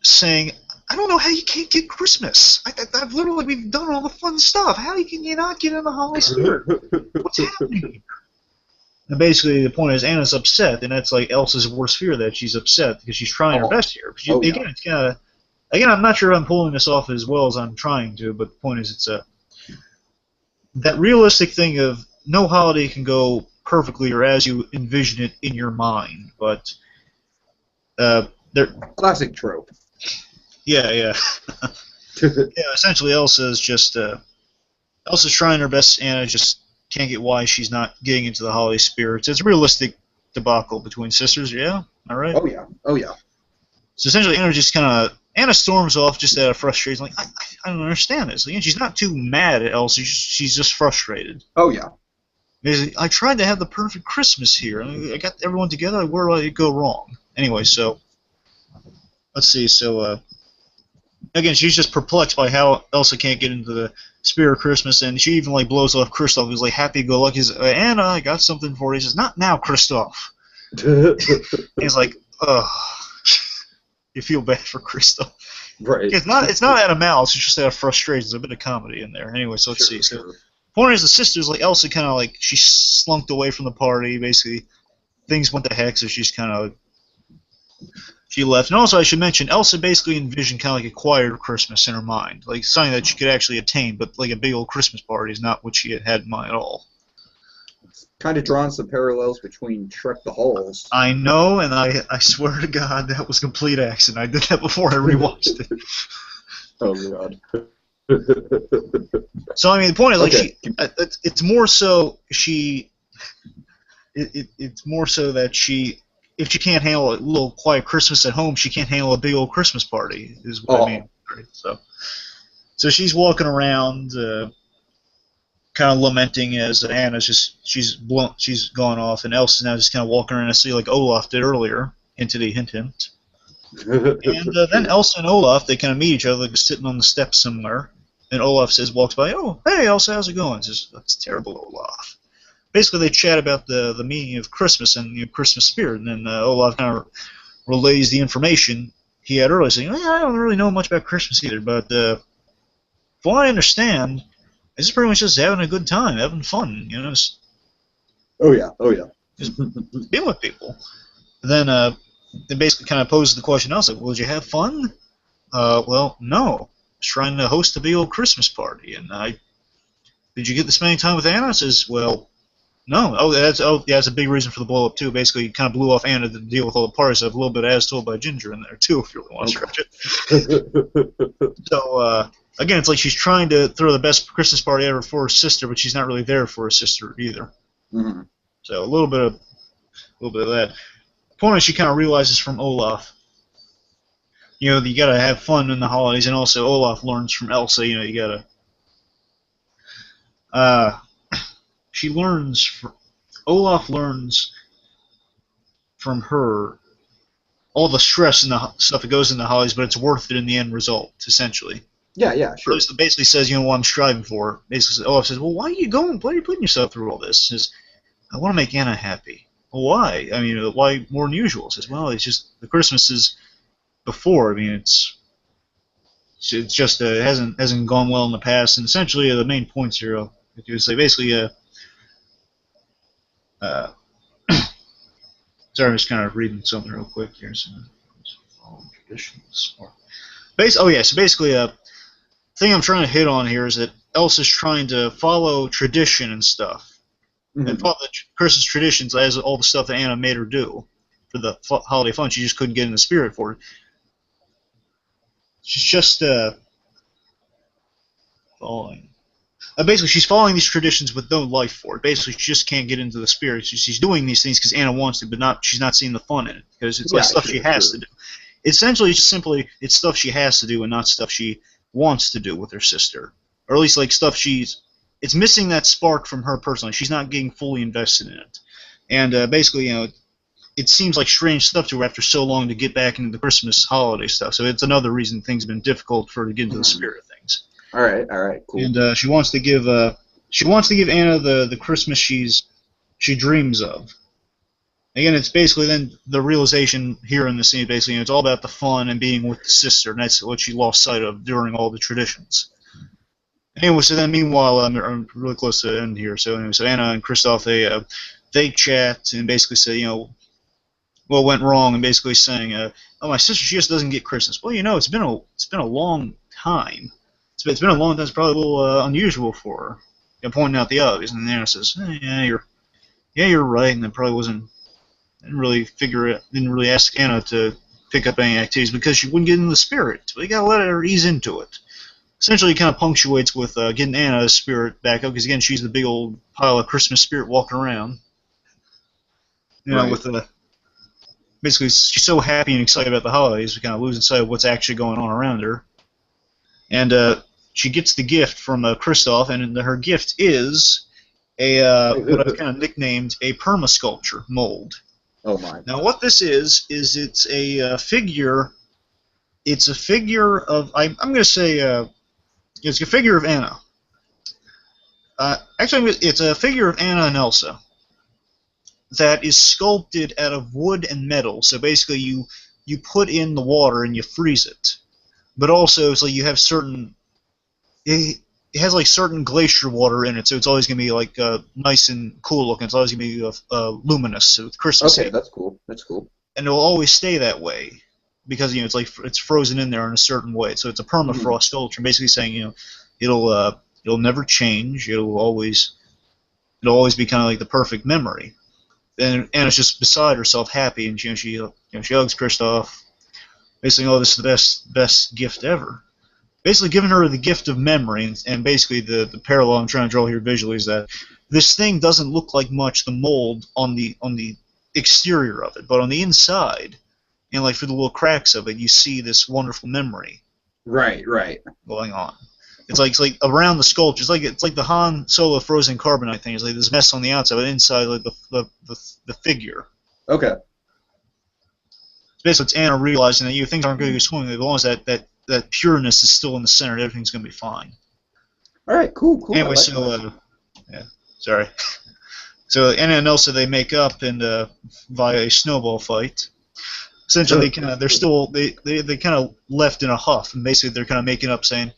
saying, "I don't know how you can't get Christmas. I've literally, we've done all the fun stuff. How can you not get in the holiday spirit? What's happening here?" And basically, the point is, Anna's upset, and that's like Elsa's worst fear, that she's upset because she's trying her best here. Again, it's kind of, again, I'm not sure I'm pulling this off as well as I'm trying to, but the point is, it's that realistic thing of no holiday can go perfectly or as you envision it in your mind, but classic trope. Yeah, yeah. Yeah, essentially, Elsa's just Elsa's trying her best. Anna just can't get why she's not getting into the holiday spirits. It's a realistic debacle between sisters. Yeah, all right. Oh yeah, oh yeah. So essentially, Anna storms off just out of frustration. Like, I don't understand this. Again, she's not too mad at Elsa. She's just frustrated. Oh yeah. I tried to have the perfect Christmas here. I got everyone together. Where did it go wrong? Anyway, so let's see. So again, she's just perplexed by how Elsa can't get into the spirit of Christmas, and she even like blows off Kristoff, who's like happy-go-lucky. He's Anna, I got something for you. He says, "Not now, Kristoff." He's like, ugh. You feel bad for Kristoff. Right. It's not out of malice. It's just out of frustration. There's a bit of comedy in there. Anyway, so let's see. So the point is, the sisters, like Elsa, kind of like she slunked away from the party. Basically, things went to heck, so she's kind of she left. And also, I should mention, Elsa basically envisioned kind of like a quieter Christmas in her mind, like something that she could actually attain. But like a big old Christmas party is not what she had in mind at all. Kind of drawing some parallels between Shrek the Halls. I know, and I swear to God, that was a complete accident. I did that before I rewatched it. Oh God. So I mean, the point is, like, okay. It's more so it's more so that if she can't handle a little quiet Christmas at home, she can't handle a big old Christmas party, is what I mean. Right? So she's walking around, kind of lamenting as Anna's she's gone off, and Elsa's now just kind of walking around and see like Olaf did earlier. Hint. And then Elsa and Olaf, they kind of meet each other, like sitting on the steps somewhere. And Olaf walks by, "Oh, hey Elsa, how's it going?" Says, "That's terrible, Olaf." Basically, they chat about the meaning of Christmas and Christmas spirit, and then Olaf kind of relays the information he had earlier, saying, "Oh, yeah, I don't really know much about Christmas either, but from what I understand, this is pretty much just having a good time, having fun, Oh yeah, just being with people." Then they basically kind of poses the question. I was like, "Well, did you have fun?" Well, no. I was trying to host a big old Christmas party, and did you get to spend any time with Anna? I says, "Well, no." That's a big reason for the blow up too. Basically, you kind of blew off Anna to deal with all the parties. I have a little bit of As Told by Ginger in there too, if you really want to stretch it. So again, it's like she's trying to throw the best Christmas party ever for her sister, but she's not really there for her sister either. Mm-hmm. So a little bit of that. The point is, she kind of realizes from Olaf, you gotta have fun in the holidays, and also Olaf learns from Elsa. You gotta. Olaf learns from her all the stress and the stuff that goes in the holidays, but it's worth it in the end result, essentially. Yeah, sure. It basically says, what I'm striving for. Basically, Olaf says, "Well, why are you putting yourself through all this?" He says, "I want to make Anna happy." "Well, why? I mean, why more than usual?" He says, "Well, it's just the Christmases before. I mean, it's just it hasn't gone well in the past." And essentially, the main points here is basically Sorry, I'm just kind of reading something real quick here. So, traditions. So basically, thing I'm trying to hit on here is that Elsa's trying to follow tradition and stuff, and follow the Christmas traditions as all the stuff that Anna made her do for the holiday fun. She just couldn't get in the spirit for it. She's just following. Basically, she's following these traditions with no life for it. Basically, she just can't get into the spirit. She's doing these things because Anna wants to, but she's not seeing the fun in it because it's like stuff she has to do. Essentially, it's stuff she has to do and not stuff she wants to do with her sister, or at least like stuff it's missing that spark from her personally. She's not getting fully invested in it, and basically, it seems like strange stuff to her after so long to get back into the Christmas holiday stuff. So it's another reason things have been difficult for her to get into the spirit of things. All right, cool. And she wants to give Anna the Christmas she dreams of. Again, it's basically then the realization here in the scene. Basically, it's all about the fun and being with the sister, and that's what she lost sight of during all the traditions. Anyway, so then meanwhile, I'm really close to the end here. So anyway, so Anna and Kristoff they chat and basically say what went wrong, and basically saying oh, my sister, she just doesn't get Christmas. Well, it's been a long time. It's been a long time. It's probably a little unusual for her. Pointing out the obvious, and then Anna says, you're right, and it probably didn't really ask Anna to pick up any activities because she wouldn't get into the spirit. But you gotta let her ease into it. Essentially, it kind of punctuates with getting Anna's spirit back up because again, she's the big old pile of Christmas spirit walking around. With basically, she's so happy and excited about the holidays, we kind of losing sight of what's actually going on around her. And she gets the gift from Kristoff, and her gift is what I've kind of nicknamed a permasculpture mold. Oh my! Now, what this is it's a figure. It's a figure of I'm going to say it's a figure of Anna. Actually, it's a figure of Anna and Elsa that is sculpted out of wood and metal. So basically, you put in the water and you freeze it, but also it's like you have certain. It has like certain glacier water in it, so it's always gonna be like nice and cool looking. It's always gonna be luminous with Christmas. Okay, that's cool. That's cool. And it'll always stay that way because it's frozen in there in a certain way. So it's a permafrost sculpture, basically saying it'll never change. It'll always be kind of like the perfect memory. And Anna's just beside herself, happy, and she hugs Kristoff. Basically, this is the best gift ever. Basically giving her the gift of memory, and basically the parallel I'm trying to draw here visually is that this thing doesn't look like much the mold on the exterior of it, but on the inside, and like through the little cracks of it, you see this wonderful memory. Right. Going on. It's like around the sculpture. It's like the Han Solo frozen carbonite thing. It's like this mess on the outside, but inside like the figure. Okay. Basically, it's Anna realizing that things aren't going to go swimmingly, as long as that pureness is still in the center, everything's going to be fine. All right, cool. Anyway, sorry. So Anna and Elsa, they make up and via a snowball fight. Essentially, they kind of left in a huff, and basically they're kind of making up, saying,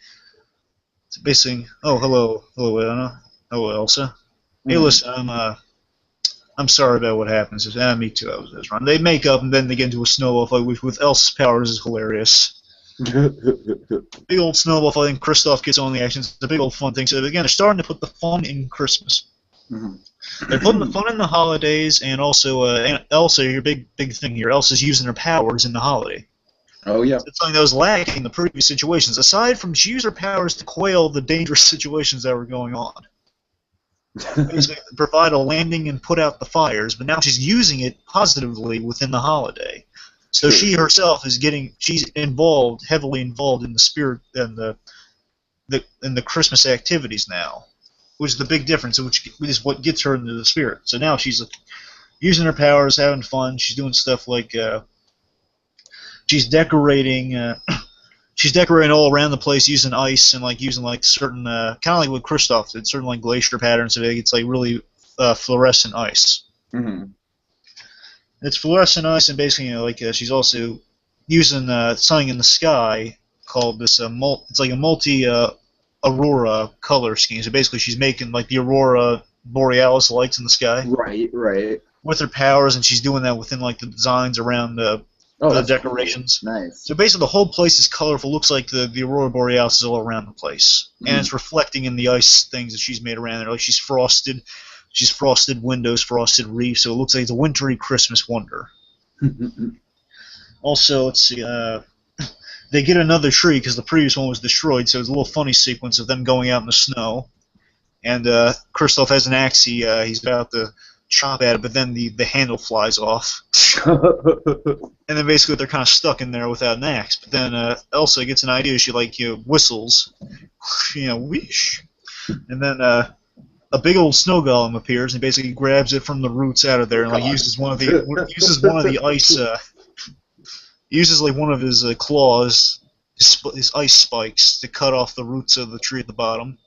oh, hello Anna, hello Elsa. Hey, listen, I'm sorry about what happened. Says, me too. I was wrong. They make up, and then they get into a snowball fight, which with Elsa's powers is hilarious. Big old snowball fight, and Kristoff gets on the action. It's a big old fun thing. So again, they're starting to put the fun in Christmas. They're putting the fun in the holidays, and also Elsa, your big thing here. Elsa's using her powers in the holiday. Oh yeah. It's something that was lacking in the previous situations. Aside from she used her powers to quail the dangerous situations that were going on. Basically, provide a landing and put out the fires, but now she's using it positively within the holiday. So she herself she's heavily involved in the spirit and the Christmas activities now, which is the big difference, which is what gets her into the spirit. So now she's using her powers, having fun. She's doing stuff like she's decorating all around the place using ice and using certain kind of like what Kristoff did, certain glacier patterns. So it's really fluorescent ice. It's fluorescent ice, and basically, she's also using something in the sky called this it's like a multi aurora color scheme. So basically, she's making the aurora borealis lights in the sky. Right. with her powers, and she's doing that within like the designs around the decorations. Cool. Nice. So basically, the whole place is colorful. Looks like the aurora borealis is all around the place, and it's reflecting in the ice things that she's made around there. Like she's frosted windows, frosted reefs. So it looks like it's a wintry Christmas wonder. Also, let's see. They get another tree because the previous one was destroyed. So it's a little funny sequence of them going out in the snow, and Kristoff has an axe. He's about to chop at it, but then the handle flies off. And then basically they're kind of stuck in there without an axe. But then Elsa gets an idea. She whistles, whoosh. And then a big old snow golem appears and basically grabs it from the roots out of there and uses one of the ice uses like one of his claws, his ice spikes, to cut off the roots of the tree at the bottom.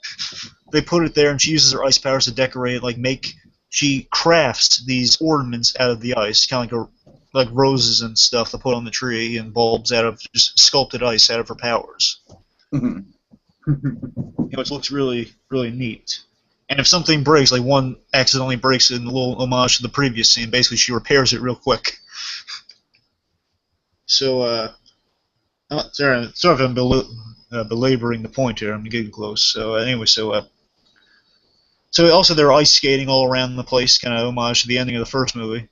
They put it there, and she uses her ice powers to decorate it, she crafts these ornaments out of the ice, kind of like roses and stuff to put on the tree, and bulbs out of just sculpted ice out of her powers. Which looks really, really neat. And if something breaks, like one accidentally breaks in a little homage to the previous scene, basically she repairs it real quick. So, sorry if I'm belaboring the point here. I'm getting close. So anyway, so also they're ice skating all around the place, kind of homage to the ending of the first movie.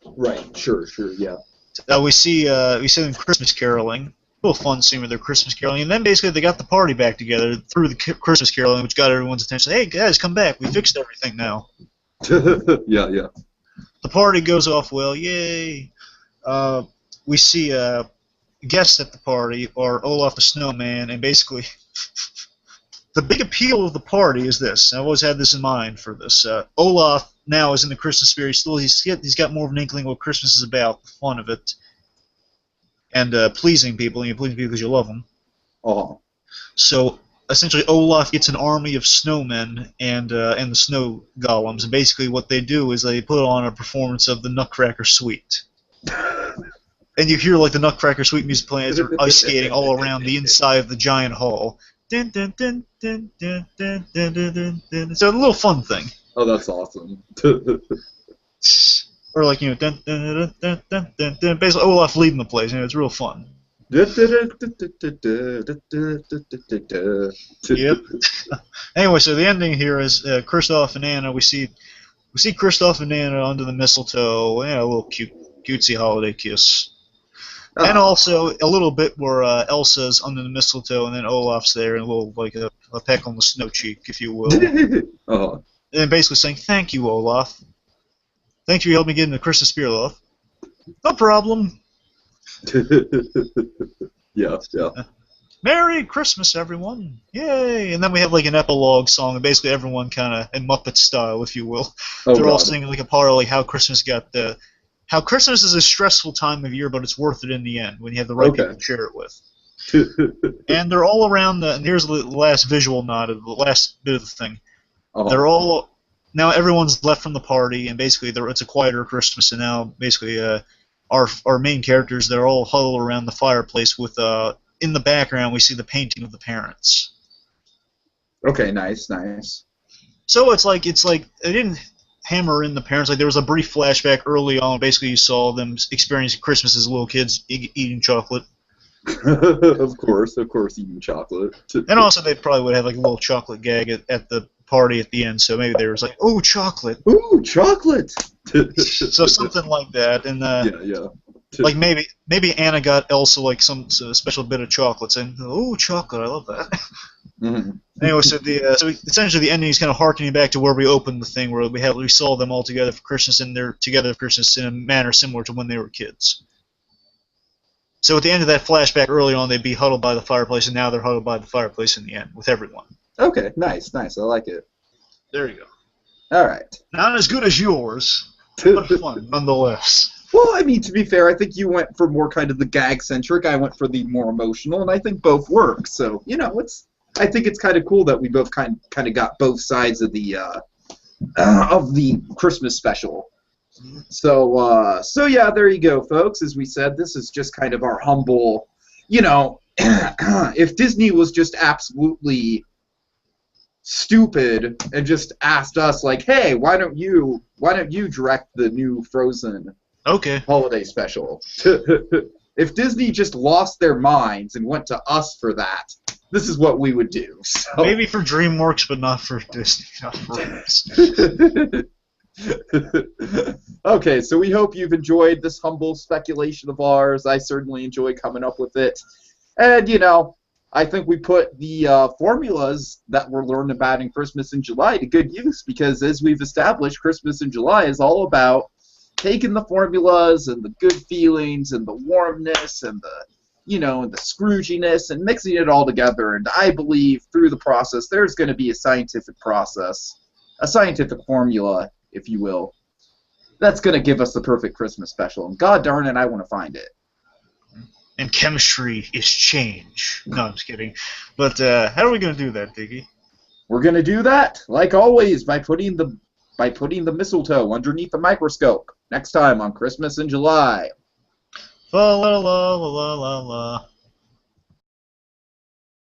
Right. Sure. Yeah. We see them Christmas caroling. A little fun scene with their Christmas caroling, and then basically they got the party back together through the Christmas caroling, which got everyone's attention. Hey guys, come back! We fixed everything now. Yeah. The party goes off well. Yay! We see guests at the party are Olaf the Snowman, and basically the big appeal of the party is this. I've always had this in mind for this. Olaf now is in the Christmas spirit. He's got more of an inkling of what Christmas is about, the fun of it, and pleasing people. And you please people because you love them. Oh. So essentially, Olaf gets an army of snowmen and the snow golems, and basically what they do is they put on a performance of the Nutcracker Suite. And you hear like the Nutcracker Suite music playing as they're ice skating all around the inside of the giant hall. Dun, dun, dun, dun, dun, dun, dun, dun, dun, dun. So a little fun thing. Oh, that's awesome. Or like dun, dun, dun, dun, dun, dun, dun. Basically Olaf leading the place. It's real fun. Yep. Anyway, so the ending here is Kristoff and Anna. We see Kristoff and Anna under the mistletoe. A little cutesy holiday kiss. And also a little bit where Elsa's under the mistletoe, and then Olaf's there, and a little like a peck on the snow cheek, if you will. And basically saying, "Thank you, Olaf. Thank you for helping me get into the Christmas spirit, Olaf. No problem." Yeah. Merry Christmas, everyone! Yay! And then we have like an epilogue song, and basically everyone kind of in Muppet style, if you will. They're all singing like a part of like how Christmas is a stressful time of year, but it's worth it in the end when you have the right people to share it with. And they're all around and here's the last visual nod of the last bit of the thing. They're all now everyone's left from the party, and basically it's a quieter Christmas, and now basically our main characters, they're all huddled around the fireplace with in the background we see the painting of the parents. Okay, nice. So it's like they didn't hammer in the parents. Like there was a brief flashback early on. Basically, you saw them experiencing Christmas as little kids, eating chocolate. Of course, eating chocolate. And also, they probably would have like a little chocolate gag at the party at the end. So maybe there was like, "Oh, chocolate! Ooh, chocolate!" So something like that. And yeah. Like maybe Anna got Elsa like some special bit of chocolate, saying, "Oh, chocolate! I love that." Anyway, so essentially the ending is kind of harkening back to where we opened the thing, where we saw them all together for Christmas, and they're together for Christmas in a manner similar to when they were kids. So at the end of that flashback, early on, they'd be huddled by the fireplace, and now they're huddled by the fireplace in the end with everyone. Okay, nice. I like it. There you go. All right. Not as good as yours, but fun nonetheless. Well, I mean, to be fair, I think you went for more kind of the gag-centric. I went for the more emotional, and I think both work. So, I think it's kind of cool that we both kind of got both sides of the Christmas special. So yeah, there you go, folks. As we said, this is just kind of our humble, if Disney was just absolutely stupid and just asked us, like, hey, why don't you direct the new Frozen holiday special? If Disney just lost their minds and went to us for that, this is what we would do. So. Maybe for DreamWorks, but not for Disney. Not for us. Okay, so we hope you've enjoyed this humble speculation of ours. I certainly enjoy coming up with it. And, you know, I think we put the formulas that were learned about in Christmas in July to good use, because as we've established, Christmas in July is all about taking the formulas and the good feelings and the warmness and the, you know, the Scrooginess and mixing it all together. And I believe through the process there's going to be a scientific process, a scientific formula, if you will, that's going to give us the perfect Christmas special. And god darn it, I want to find it. And chemistry is change. No, I'm just kidding. But how are we going to do that, Diggy? We're going to do that, like always, by putting the mistletoe underneath the microscope. Next time on Christmas in July. La la la la la la.